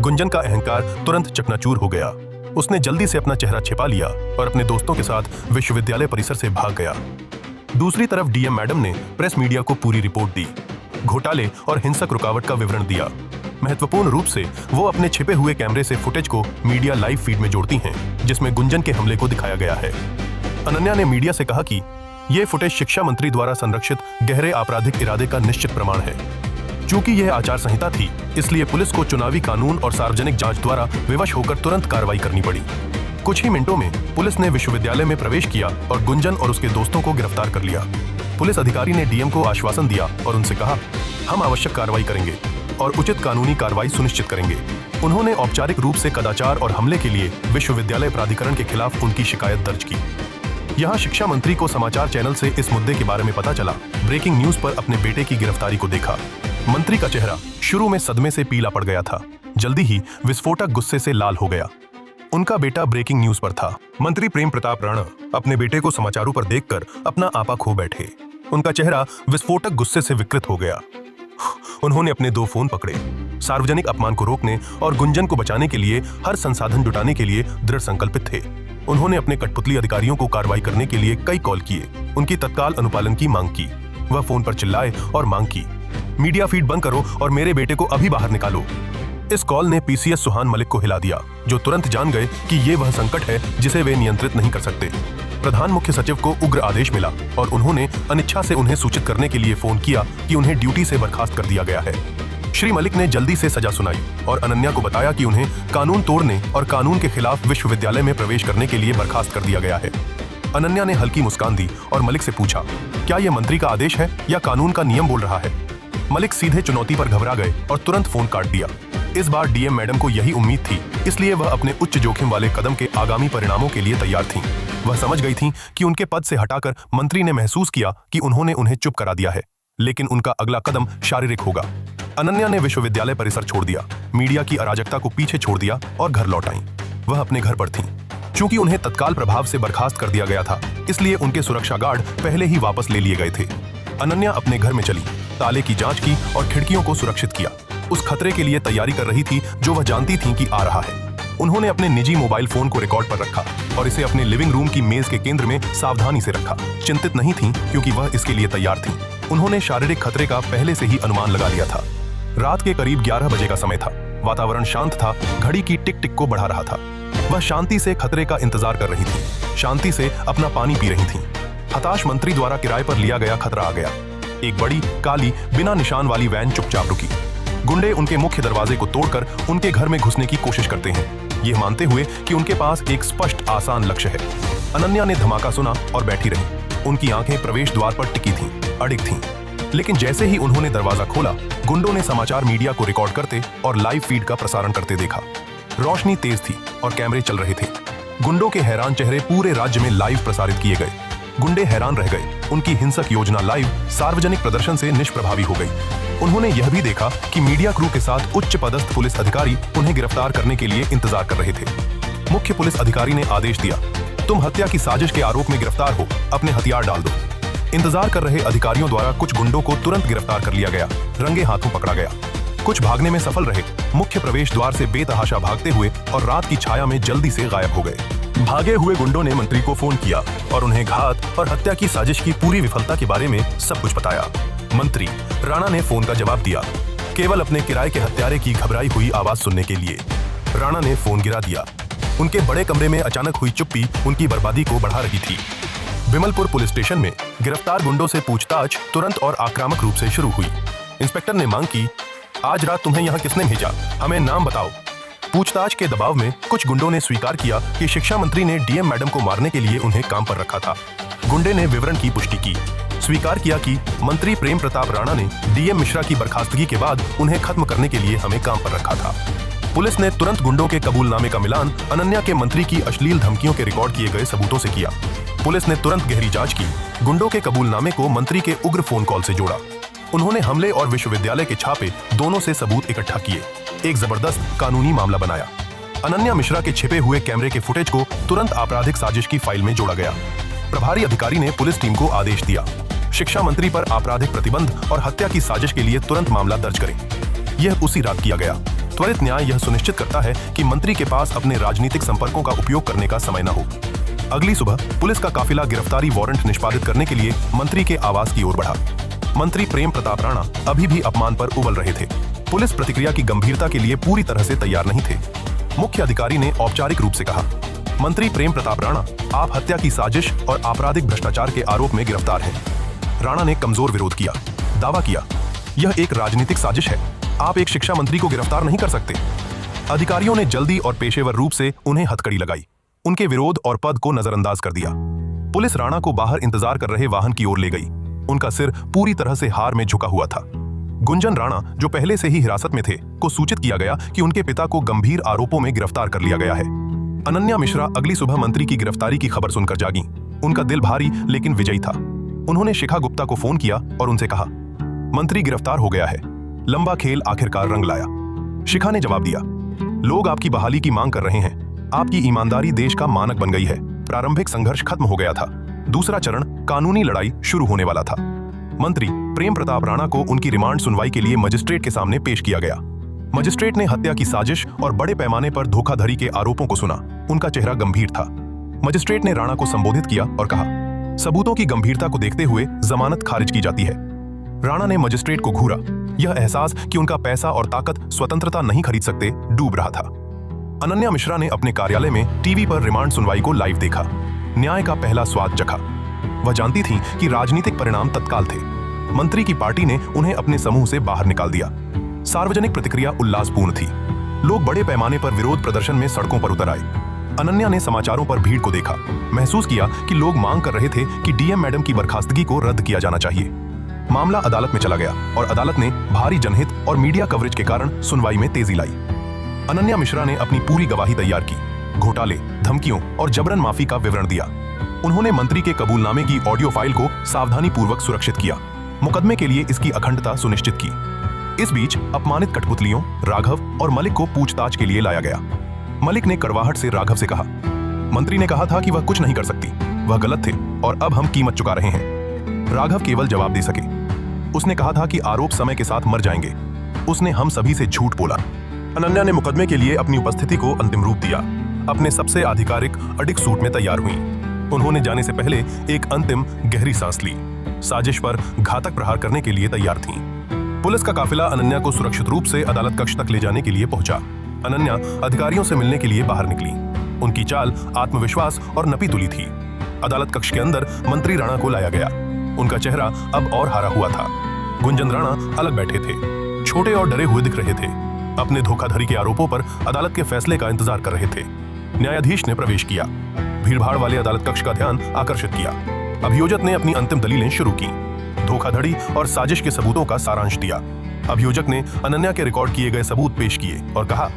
गुंजन का अहंकार तुरंत चकनाचूर हो गया। उसने जल्दी से अपना चेहरा छिपा लिया और अपने दोस्तों के साथ विश्वविद्यालय परिसर से भाग गया। दूसरी तरफ डीएम मैडम ने प्रेस मीडिया को पूरी रिपोर्ट दी, घोटाले और हिंसक रुकावट का विवरण दिया। महत्वपूर्ण रूप से वो अपने छिपे हुए कैमरे से फुटेज को मीडिया लाइव फीड में जोड़ती हैं, जिसमें गुंजन के हमले को दिखाया गया है। अनन्या ने मीडिया से कहा कि ये फुटेज शिक्षा मंत्री द्वारा संरक्षित गहरे आपराधिक इरादे का निश्चित प्रमाण है। चूंकि यह आचार संहिता थी, इसलिए पुलिस को चुनावी कानून और सार्वजनिक जांच द्वारा विवश होकर तुरंत कार्रवाई करनी पड़ी। कुछ ही मिनटों में पुलिस ने विश्वविद्यालय में प्रवेश किया और गुंजन और उसके दोस्तों को गिरफ्तार कर लिया। पुलिस अधिकारी ने डीएम को आश्वासन दिया और उनसे कहा, हम आवश्यक कार्रवाई करेंगे और उचित कानूनी कार्रवाई सुनिश्चित करेंगे। उन्होंने औपचारिक रूप से कदाचार और हमले के लिए विश्वविद्यालय प्राधिकरण के खिलाफ उनकी शिकायत दर्ज की। यहाँ शिक्षा मंत्री को समाचार चैनल से इस मुद्दे के बारे में पता चला। ब्रेकिंग न्यूज पर अपने बेटे की गिरफ्तारी को देखा। मंत्री का चेहरा शुरू में सदमे से पीला पड़ गया था, जल्दी ही विस्फोटक गुस्से से लाल हो गया। उनका बेटा ब्रेकिंग न्यूज पर था। मंत्री प्रेम प्रताप राणा अपने बेटे को समाचारों पर देखकर अपना आपा खो बैठे। उनका चेहरा विस्फोटक गुस्से से विकृत हो गया। उन्होंने अपने 2 फोन पकड़े। सार्वजनिक अपमान को रोकने और गुंजन को बचाने के लिए हर संसाधन जुटाने के लिए दृढ़ संकल्पित थे। उन्होंने अपने कठपुतली अधिकारियों को कार्रवाई करने के लिए कई कॉल किए, उनकी तत्काल अनुपालन की मांग की। वह फोन पर चिल्लाए और मांग की, मीडिया फीड बंद करो और मेरे बेटे को अभी बाहर निकालो। इस कॉल ने पीसीएस सुहान मलिक को हिला दिया, जो तुरंत जान गए कि ये वह संकट है जिसे वे नियंत्रित नहीं कर सकते। प्रधान मुख्य सचिव को उग्र आदेश मिला और उन्होंने अनिच्छा से उन्हें सूचित करने के लिए फोन किया कि उन्हें ड्यूटी से बर्खास्त कर दिया गया है। श्री मलिक ने जल्दी से सजा सुनाई और अनन्या को बताया कि उन्हें कानून तोड़ने और कानून के खिलाफ विश्वविद्यालय में प्रवेश करने के लिए बर्खास्त कर दिया गया है। अनन्या ने हल्की मुस्कान दी और मलिक से पूछा, क्या यह मंत्री का आदेश है या कानून का नियम बोल रहा है? मलिक सीधे चुनौती पर घबरा गए और तुरंत फोन काट दिया। इस बार डीएम मैडम को यही उम्मीद थी, इसलिए वह अपने उच्च जोखिम वाले कदम के आगामी परिणामों के लिए तैयार थीं। वह समझ गई थीं कि उनके पद से हटाकर मंत्री ने महसूस किया कि उन्होंने उन्हें चुप करा दिया है, लेकिन उनका अगला कदम शारीरिक होगा। अनन्या ने विश्वविद्यालय परिसर छोड़ दिया, मीडिया की अराजकता को पीछे छोड़ दिया और घर लौट आईं। वह अपने घर पर थीं। चूंकि उन्हें तत्काल प्रभाव से बर्खास्त कर दिया गया था, इसलिए उनके सुरक्षा गार्ड पहले ही वापस ले लिए गए थे। अनन्या अपने घर में चली, ताले की जांच की और खिड़कियों को सुरक्षित किया। उस खतरे के लिए तैयारी कर रही थी जो वह जानती थी कि आ रहा है। उन्होंने अपने निजी मोबाइल फोन को रिकॉर्ड पर रखा और इसे अपने लिविंग रूम की मेज के केंद्र में सावधानी से रखा। चिंतित नहीं थी क्योंकि वह इसके लिए तैयार थी। उन्होंने शारीरिक खतरे का पहले से ही अनुमान लगा लिया था। रात के करीब 11 बजे का समय था। वातावरण शांत था, घड़ी की टिक टिक को बढ़ा रहा था। वह शांति से खतरे का इंतजार कर रही थी, शांति से अपना पानी पी रही थी। हताश मंत्री द्वारा किराए पर लिया गया खतरा आ गया। एक बड़ी काली बिना निशान वाली वैन चुपचाप रुकी। गुंडे उनके मुख्य दरवाजे को तोड़कर उनके घर में घुसने की कोशिश करते हैं। ये मानते हुए कि उनके पास एक स्पष्ट आसान लक्ष्य है। अनन्या ने धमाका सुना और बैठी रही। उनकी आंखें प्रवेश द्वार पर टिकी थीं, अडिग थीं। लेकिन जैसे ही उन्होंने दरवाजा खोला, गुंडों ने समाचार मीडिया को रिकॉर्ड करते और लाइव फीड का प्रसारण करते देखा। रोशनी तेज थी और कैमरे चल रहे थे। गुंडों के हैरान चेहरे पूरे राज्य में लाइव प्रसारित किए गए। गुंडे हैरान रह गए। उनकी हिंसक योजना लाइव सार्वजनिक प्रदर्शन से निष्प्रभावी हो गई। उन्होंने यह भी देखा कि मीडिया क्रू के साथ उच्च पदस्थ पुलिस अधिकारी उन्हें गिरफ्तार करने के लिए इंतजार कर रहे थे। मुख्य पुलिस अधिकारी ने आदेश दिया, तुम हत्या की साजिश के आरोप में गिरफ्तार हो, अपने हथियार डाल दो। इंतजार कर रहे अधिकारियों द्वारा कुछ गुंडों को तुरंत गिरफ्तार कर लिया गया, रंगे हाथों पकड़ा गया। कुछ भागने में सफल रहे, मुख्य प्रवेश द्वार से बेतहाशा भागते हुए और रात की छाया में जल्दी से गायब हो गए। भागे हुए गुंडों ने मंत्री को फोन किया और उन्हें घात और हत्या की साजिश की पूरी विफलता के बारे में सब कुछ बताया। मंत्री राणा ने फोन का जवाब दिया, केवल अपने किराए के हत्यारे की घबराई हुई आवाज सुनने के लिए। राणा ने फोन गिरा दिया। उनके बड़े कमरे में अचानक हुई चुप्पी उनकी बर्बादी को बढ़ा रही थी। बिमलपुर पुलिस स्टेशन में गिरफ्तार गुंडों से पूछताछ तुरंत और आक्रामक रूप से शुरू हुई। इंस्पेक्टर ने मांग की, आज रात तुम्हें यहाँ किसने भेजा, हमें नाम बताओ। पूछताछ के दबाव में कुछ गुंडों ने स्वीकार किया कि शिक्षा मंत्री ने डीएम मैडम को मारने के लिए उन्हें काम पर रखा था। गुंडे ने विवरण की पुष्टि की, स्वीकार किया कि मंत्री प्रेम प्रताप राणा ने डीएम मिश्रा की बर्खास्तगी के बाद उन्हें खत्म करने के लिए हमें काम पर रखा था। पुलिस ने तुरंत गुंडों के कबूलनामे का मिलान अनन्या के मंत्री की अश्लील धमकियों के रिकॉर्ड किए गए सबूतों से किया। पुलिस ने तुरंत गहरी जांच की, गुंडों के कबूलनामे को मंत्री के उग्र फोन कॉल से जोड़ा। उन्होंने हमले और विश्वविद्यालय के छापे दोनों से सबूत इकट्ठा किए, एक जबरदस्त कानूनी मामला बनाया। अनन्या मिश्रा के छिपे हुए कैमरे के फुटेज को तुरंत आपराधिक साजिश की फाइल में जोड़ा गया। प्रभारी अधिकारी ने पुलिस टीम को आदेश दिया, शिक्षा मंत्री पर आपराधिक प्रतिबंध और हत्या की साजिश के लिए तुरंत मामला दर्ज करें। यह उसी रात किया गया। त्वरित न्याय यह सुनिश्चित करता है कि मंत्री के पास अपने राजनीतिक संपर्कों का उपयोग करने का समय न हो। अगली सुबह पुलिस का काफिला गिरफ्तारी वारंट निष्पादित करने के लिए मंत्री के आवास की ओर बढ़ा। मंत्री प्रेम प्रताप राणा अभी भी अपमान पर उबल रहे थे। पुलिस प्रतिक्रिया की गंभीरता के लिए पूरी तरह से तैयार नहीं थे। मुख्य अधिकारी ने औपचारिक रूप से कहा, मंत्री प्रेम प्रताप राणा, आप हत्या की साजिश और आपराधिक भ्रष्टाचार के आरोप में गिरफ्तार हैं। राणा ने कमजोर विरोध किया, दावा किया, यह एक राजनीतिक साजिश है, आप एक शिक्षा मंत्री को गिरफ्तार नहीं कर सकते। अधिकारियों ने जल्दी और पेशेवर रूप से उन्हें हथकड़ी लगाई, उनके विरोध और पद को नजरअंदाज कर दिया। पुलिस राणा को बाहर इंतजार कर रहे वाहन की ओर ले गई। उनका सिर पूरी तरह से हार में झुका हुआ था। गुंजन राणा, जो पहले से ही हिरासत में थे, को सूचित किया गया कि उनके पिता को गंभीर आरोपों में गिरफ्तार कर लिया गया है। अनन्या मिश्रा अगली सुबह मंत्री की गिरफ्तारी की खबर सुनकर जागी। उनका दिल भारी लेकिन विजयी था। उन्होंने शिखा गुप्ता को फोन किया और उनसे कहा, मंत्री गिरफ्तार हो गया है। लंबा खेल आखिरकार रंग लाया। शिखा ने जवाब दिया, लोग आपकी बहाली की मांग कर रहे हैं। आपकी ईमानदारी देश का मानक बन गई है। प्रारंभिक संघर्ष खत्म हो गया था। दूसरा चरण, कानूनी लड़ाई, शुरू होने वाला था। मंत्री प्रेम प्रताप राणा को उनकी रिमांड सुनवाई के लिए मजिस्ट्रेट के सामने पेश किया गया। मजिस्ट्रेट ने हत्या की साजिश और बड़े पैमाने पर धोखाधड़ी के आरोपों को सुना। उनका चेहरा गंभीर था। मजिस्ट्रेट ने राणा को संबोधित किया और कहा, सबूतों की गंभीरता को देखते हुए जमानत खारिज की जाती है। राणा ने मजिस्ट्रेट को घूरा। यह एहसास कि उनका पैसा और ताकत स्वतंत्रता नहीं खरीद सकते डूब रहा था। अनन्या मिश्रा ने अपने कार्यालय में टीवी पर रिमांड सुनवाई को लाइव देखा। न्याय का पहला स्वाद चखा। वह जानती थी कि राजनीतिक परिणाम तत्काल थे। मंत्री की पार्टी ने उन्हें अपने समूह से बाहर निकाल दिया। सार्वजनिक प्रतिक्रिया उल्लासपूर्ण थी। लोग बड़े पैमाने पर विरोध प्रदर्शन में सड़कों पर उतर आए। अनन्या ने समाचारों पर भीड़ को देखा। महसूस किया कि लोग मांग कर रहे थे कि डीएम मैडम की बर्खास्तगी को रद्द किया जाना चाहिए। मामला अदालत में चला गया और अदालत ने भारी जनहित और मीडिया कवरेज के कारण सुनवाई में तेजी लाई। अनन्या मिश्रा ने अपनी पूरी गवाही तैयार की। घोटाले, धमकियों और जबरन माफी का विवरण दिया। उन्होंने मंत्री के कबूलनामे की ऑडियो फाइल को सावधानीपूर्वक सुरक्षित किया। मुकदमे के लिए इसकी अखंडता सुनिश्चित की। इस बीच अपमानित कठपुतलियों राघव और मलिक को पूछताछ के लिए लाया गया। मलिक ने कड़वाहट से राघव से कहा, मंत्री ने कहा था कि वह कुछ नहीं कर सकती, वह गलत थे और अब हम कीमत चुका रहे हैं। राघव केवल जवाब दे सके। उसने कहा था कि आरोप समय के साथ मर जाएंगे। उसने हम सभी से झूठ बोला। अनन्या ने मुकदमे के लिए अपनी उपस्थिति को अंतिम रूप दिया। अपने सबसे आधिकारिक अडिग सूट में तैयार हुई। उन्होंने जाने से पहले एक अंतिम गहरी सांस ली। साजिश पर घातक प्रहार करने के लिए तैयार थीं। पुलिस का काफिला अनन्या को सुरक्षित रूप से अदालत कक्ष तक ले जाने के लिए पहुंचा। अनन्या अधिकारियों से मिलने के लिए बाहर निकली। उनकी चाल आत्मविश्वास और नपी तुली थी। अदालत कक्ष के अंदर मंत्री राणा को लाया गया। उनका चेहरा अब और हारा हुआ था। गुंजन राणा अलग बैठे थे, छोटे और डरे हुए दिख रहे थे। अपने धोखाधड़ी के आरोपों पर अदालत के फैसले का इंतजार कर रहे थे। न्यायाधीश ने प्रवेश किया, भीड़भाड़ वाले अदालत कक्ष का ध्यान आकर्षित किया। अभियोजक ने अपनी अंतिम दलीलें शुरू की, धोखाधड़ी और साजिश के सबूतों का सारांश दिया। अभियोजक ने अनन्या के रिकॉर्ड किए गए सबूत पेश किए और कहा,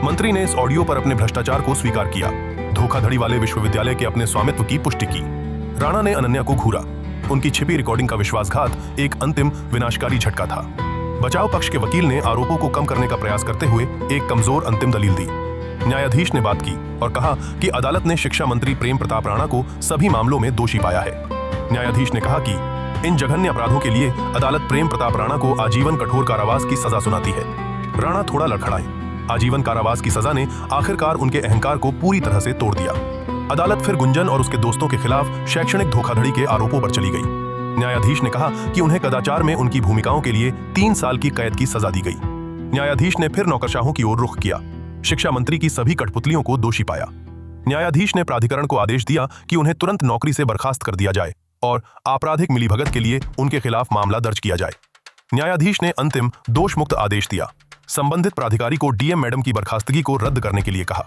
मंत्री ने इस ऑडियो पर अपने भ्रष्टाचार को स्वीकार किया, धोखाधड़ी वाले विश्वविद्यालय के अपने स्वामित्व की पुष्टि की। राणा ने अनन्या को घूरा। उनकी छिपी रिकॉर्डिंग का विश्वासघात एक अंतिम विनाशकारी झटका था। बचाव पक्ष के वकील ने आरोपों को कम करने का प्रयास करते हुए एक कमजोर अंतिम दलील दी। न्यायाधीश ने बात की और कहा कि अदालत ने शिक्षा मंत्री प्रेम प्रताप राणा को सभी मामलों में दोषी पाया है। न्यायाधीश ने कहा कि इन जघन्य अपराधों के लिए अदालत प्रेम प्रताप राणा को आजीवन कठोर कारावास की सजा सुनाती है। राणा थोड़ा लड़खड़ाए। आजीवन कारावास की सजा ने आखिरकार उनके अहंकार को पूरी तरह से तोड़ दिया। अदालत फिर गुंजन और उसके दोस्तों के खिलाफ शैक्षणिक धोखाधड़ी के आरोपों पर चली गई। न्यायाधीश ने कहा कि उन्हें कदाचार में उनकी भूमिकाओं के लिए 3 साल की कैद की सजा दी गई। न्यायाधीश ने फिर नौकरशाहों की ओर रुख किया। शिक्षा मंत्री की सभी कठपुतलियों को दोषी पाया। न्यायाधीश ने प्राधिकरण को आदेश दिया कि उन्हें तुरंत नौकरी से बर्खास्त कर दिया जाए और आपराधिक मिलीभगत के लिए उनके खिलाफ मामला दर्ज किया जाए। न्यायाधीश ने अंतिम दोषमुक्त आदेश दिया। संबंधित प्राधिकारी को डीएम मैडम की बर्खास्तगी को रद्द करने के लिए कहा।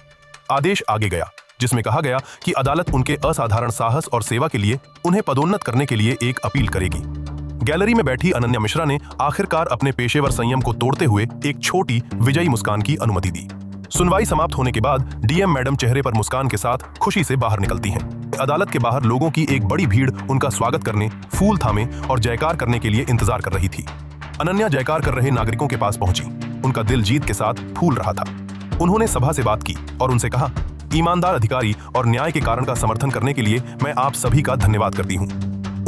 आदेश आगे गया, जिसमें कहा गया कि अदालत उनके असाधारण साहस और सेवा के लिए उन्हें पदोन्नत करने के लिए एक अपील करेगी। गैलरी में बैठी अनन्या मिश्रा ने आखिरकार अपने पेशेवर संयम को तोड़ते हुए एक छोटी विजयी मुस्कान की अनुमति दी। सुनवाई समाप्त होने के बाद डीएम मैडम चेहरे पर मुस्कान के साथ खुशी से बाहर निकलती हैं। अदालत के बाहर लोगों की एक बड़ी भीड़ उनका स्वागत करने, फूल थामे और जयकार करने के लिए इंतजार कर रही थी। अनन्या जयकार कर रहे नागरिकों के पास पहुंची। उनका दिल जीत के साथ फूल रहा था। उन्होंने सभा से बात की और उनसे कहा, ईमानदार अधिकारी और न्याय के कारण का समर्थन करने के लिए मैं आप सभी का धन्यवाद करती हूँ।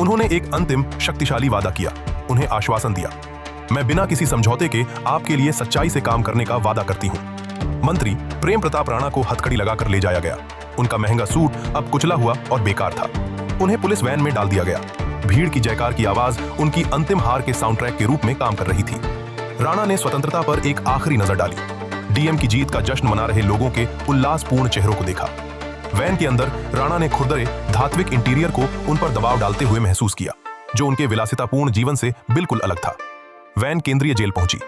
उन्होंने एक अंतिम शक्तिशाली वादा किया, उन्हें आश्वासन दिया, मैं बिना किसी समझौते के आपके लिए सच्चाई से काम करने का वादा करती हूँ। मंत्री प्रेम प्रताप राणा को हथकड़ी लगाकर ले जाया गया। उनका महंगा सूट अब कुचला हुआ और बेकार था। उन्हें पुलिस वैन में डाल दिया गया। भीड़ की जयकार की आवाज उनकी अंतिम हार के साउंड ट्रैक के रूप में काम कर रही थी। राणा ने स्वतंत्रता पर एक आखिरी नजर डाली। डीएम की जीत का जश्न मना रहे लोगों के उल्लासपूर्ण चेहरों को देखा। वैन के अंदर राणा ने खुरदरे धात्विक इंटीरियर को उन पर दबाव डालते हुए महसूस किया, जो उनके विलासितापूर्ण जीवन से बिल्कुल अलग था। वैन केंद्रीय जेल पहुंची।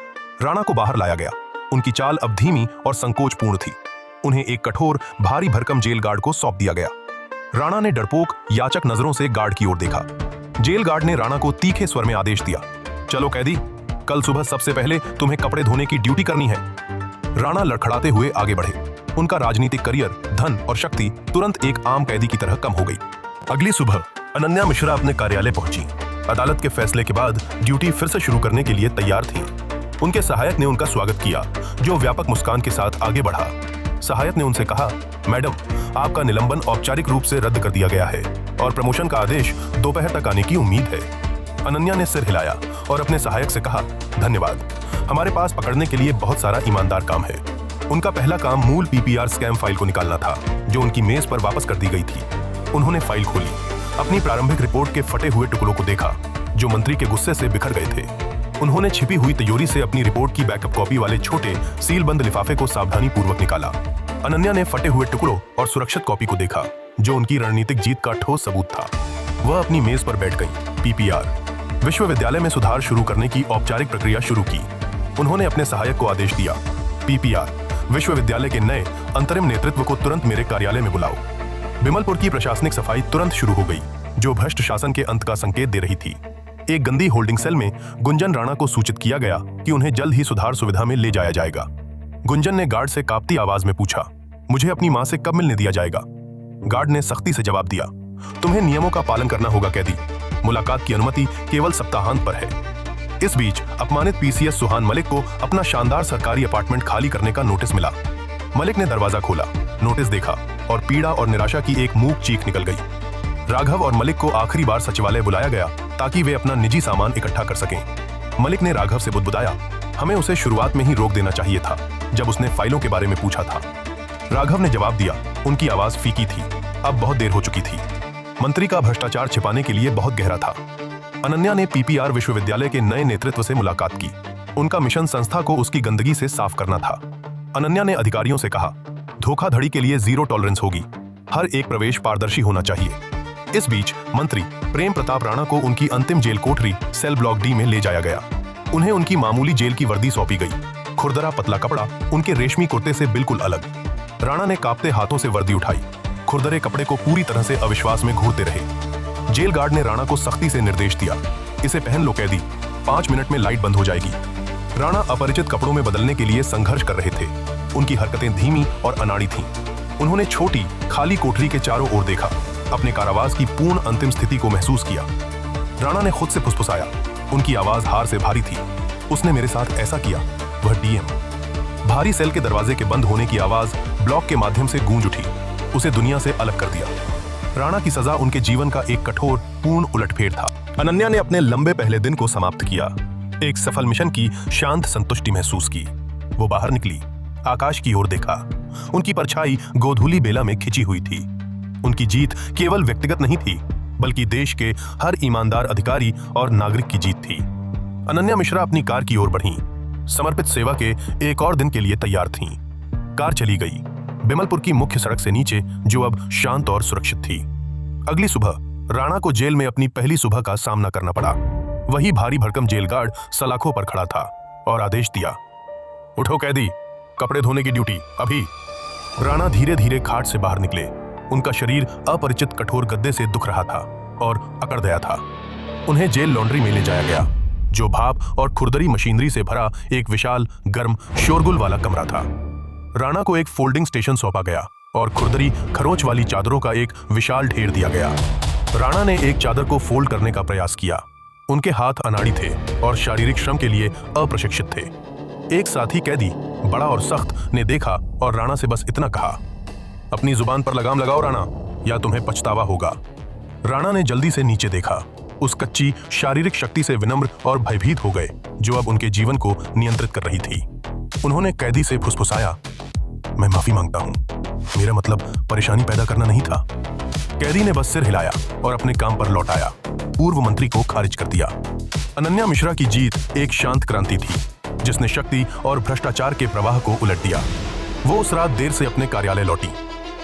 राणा को बाहर लाया गया। उनकी चाल अब धीमी और संकोचपूर्ण थी। उन्हें एक कठोर, भारी भरकम जेल गार्ड को सौंप दिया गया। राणा ने डरपोक, याचक नजरों से गार्ड की ओर देखा। जेल गार्ड ने राणा को तीखे स्वर में आदेश दिया, चलो कैदी, कल सुबह सबसे पहले तुम्हें कपड़े धोने की ड्यूटी करनी है। राणा लड़खड़ाते हुए आगे बढ़े। उनका राजनीतिक करियर, धन और शक्ति तुरंत एक आम कैदी की तरह कम हो गई। अगली सुबह अनन्या मिश्रा अपने कार्यालय पहुंची। अदालत के फैसले के बाद ड्यूटी फिर से शुरू करने के लिए तैयार थी। उनके सहायक ने उनका स्वागत किया, जो व्यापक मुस्कान के साथ आगे बढ़ा। सहायक ने उनसे कहा, मैडम, आपका निलंबन औपचारिक रूप से रद्द कर दिया गया है और प्रमोशन का आदेश दोपहर तक आने की उम्मीद है। अनन्या ने सिर हिलाया और अपने सहायक से कहा, धन्यवाद, हमारे पास पकड़ने के लिए बहुत सारा ईमानदार काम है। उनका पहला काम मूल पीपीआर स्कैम फाइल को निकालना था, जो उनकी मेज पर वापस कर दी गई थी। उन्होंने फाइल खोली, अपनी प्रारंभिक रिपोर्ट के फटे हुए टुकड़ों को देखा, जो मंत्री के गुस्से से बिखर गए थे। उन्होंने छिपी हुई तिजोरी से अपनी रिपोर्ट की बैकअप कॉपी वाले छोटे सीलबंद लिफाफे को सावधानी पूर्वक निकाला। अनन्या ने फटे हुए टुकड़ों और सुरक्षित कॉपी को देखा, जो उनकी रणनीतिक जीत का ठोस सबूत था। वह अपनी मेज पर बैठ गई। पीपीआर विश्वविद्यालय में सुधार शुरू करने की औपचारिक प्रक्रिया शुरू की। उन्होंने अपने सहायक को आदेश दिया, पीपीआर विश्वविद्यालय के नए अंतरिम नेतृत्व को तुरंत मेरे कार्यालय में बुलाओ। बिमलपुर की प्रशासनिक सफाई तुरंत शुरू हो गई, जो भ्रष्ट शासन के अंत का संकेत दे रही थी। एक गंदी होल्डिंग सेल में गुंजन राणा को सूचित किया गया कि उन्हें जल्द ही सुधार सुविधा में ले जाया जाएगा। गुंजन ने गार्ड से कांपती आवाज में पूछा, मुझे अपनी मां से कब मिलने दिया जाएगा? गार्ड ने सख्ती से जवाब दिया, तुम्हें नियमों का पालन करना होगा कैदी। मुलाकात की अनुमति केवल सप्ताहांत पर है। इस बीच अपमानित पीसीएस सुहान मलिक को अपना शानदार सरकारी अपार्टमेंट खाली करने का नोटिस मिला। मलिक ने दरवाजा खोला, नोटिस देखा और पीड़ा और निराशा की एक मूक चीख निकल गई। राघव और मलिक को आखिरी बार सचिवालय बुलाया गया ताकि वे अपना निजी सामान इकट्ठा कर सकें। मलिक ने राघव से बुदबुदाया, हमें उसे शुरुआत में ही रोक देना चाहिए था, जब उसने फाइलों के बारे में पूछा था। राघव ने जवाब दिया, उनकी आवाज फीकी थी, अब बहुत देर हो चुकी थी। मंत्री का भ्रष्टाचार छिपाने के लिए बहुत गहरा था। अनन्या ने पीपीआर विश्वविद्यालय के नए नेतृत्व से मुलाकात की। उनका मिशन संस्था को उसकी गंदगी से साफ करना था। अनन्या ने अधिकारियों से कहा, धोखाधड़ी के लिए 0 टॉलरेंस होगी, हर एक प्रवेश पारदर्शी होना चाहिए। इस बीच मंत्री प्रेम प्रताप राणा को उनकी अंतिम जेल कोठरी सेल ब्लॉक डी में ले जाया गया। उन्हें उनकी मामूली जेल की वर्दी सौंपी गई। खुरदरा पतला कपड़ा उनके रेशमी कुर्ते से बिल्कुल अलग। राणा ने कांपते हाथों से वर्दी उठाई। खुरदरे कपड़े को पूरी तरह से अविश्वास में घूरते रहे। जेल गार्ड ने राणा को सख्ती से निर्देश दिया, इसे पहन लो कैदी, 5 मिनट में लाइट बंद हो जाएगी। राणा अपरिचित कपड़ों में बदलने के लिए संघर्ष कर रहे थे। उनकी हरकतें धीमी और अनाड़ी थीं। उन्होंने छोटी खाली कोठरी के चारों ओर देखा, अपने कारावास की पूर्ण अंतिम स्थिति को महसूस किया। राणा ने खुद से फुसफुसाया, उनकी आवाज हार से भारी थी। उसने मेरे साथ ऐसा किया, वह डीएम। भारी सेल के दरवाजे के बंद होने की आवाज ब्लॉक के माध्यम से गूंज उठी, उसे दुनिया से अलग कर दिया। राणा की सजा उनके जीवन का एक कठोर पूर्ण उलटफेर था। अनन्या ने अपने लंबे पहले दिन को समाप्त किया, एक सफल मिशन की शांत संतुष्टि महसूस की। वो बाहर निकली, आकाश की ओर देखा। उनकी परछाई गोधूली बेला में खिंची हुई थी। उनकी जीत केवल व्यक्तिगत नहीं थी, बल्कि देश के हर ईमानदार अधिकारी और नागरिक की जीत थी। अनन्या मिश्रा अपनी कार की ओर बढ़ी, समर्पित सेवा के एक और दिन के लिए तैयार थीं। कार चली गई, बिमलपुर की मुख्य सड़क से नीचे, जो अब शांत और सुरक्षित थी। अगली सुबह राणा को जेल में अपनी पहली सुबह का सामना करना पड़ा। वही भारी भरकम जेल गार्ड सलाखों पर खड़ा था और आदेश दिया, उठो कैदी, कपड़े धोने की ड्यूटी अभी। राणा धीरे धीरे खाट से बाहर निकले। उनका शरीर अपरिचित कठोर गद्दे से दुख रहा था और अकड़ गया था। उन्हें जेल लॉन्ड्री में ले जाया गया, जो भाप और खुरदरी मशीनरी से भरा एक विशाल गर्म शोरगुल वाला कमरा था। राणा को एक फोल्डिंग स्टेशन सौंपा गया और खुरदरी खरोंच वाली चादरों का एक विशाल ढेर दिया गया। राणा ने एक चादर को फोल्ड करने का प्रयास किया। उनके हाथ अनाड़ी थे और शारीरिक श्रम के लिए अप्रशिक्षित थे। एक साथी कैदी, बड़ा और सख्त, ने देखा और राणा से बस इतना कहा, अपनी जुबान पर लगाम लगाओ राणा, या तुम्हें पछतावा होगा। राणा ने जल्दी से नीचे देखा। उस कच्ची शारीरिक शक्ति से विनम्र और भयभीत हो गए, जो अब उनके जीवन को नियंत्रित कर रही थी। उन्होंने कैदी से फुसफुसाया, मैं माफी मांगता हूं, मेरा मतलब परेशानी पैदा करना नहीं था। कैदी ने बस सिर हिलाया और अपने काम पर लौट आया, पूर्व मंत्री को खारिज कर दिया। अनन्या मिश्रा की जीत एक शांत क्रांति थी, जिसने शक्ति और भ्रष्टाचार के प्रवाह को उलट दिया। वो उस रात देर से अपने कार्यालय लौटी,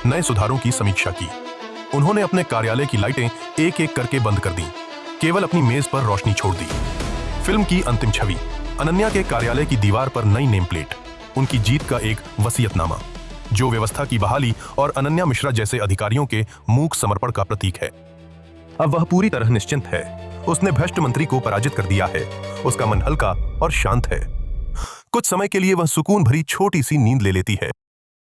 नए सुधारों की समीक्षा की। उन्होंने अपने कार्यालय की लाइटें एक एक करके बंद कर दी, केवल अपनी मेज पर रोशनी छोड़ दी। फिल्म की अंतिम छवि, अनन्या के कार्यालय की दीवार पर नई नेम प्लेट, उनकी जीत का एक वसीयतनामा, जो व्यवस्था की बहाली और अनन्या मिश्रा जैसे अधिकारियों के मूक समर्पण का प्रतीक है। अब वह पूरी तरह निश्चिंत है। उसने भ्रष्ट मंत्री को पराजित कर दिया है। उसका मन हल्का और शांत है। कुछ समय के लिए वह सुकून भरी छोटी सी नींद ले लेती है।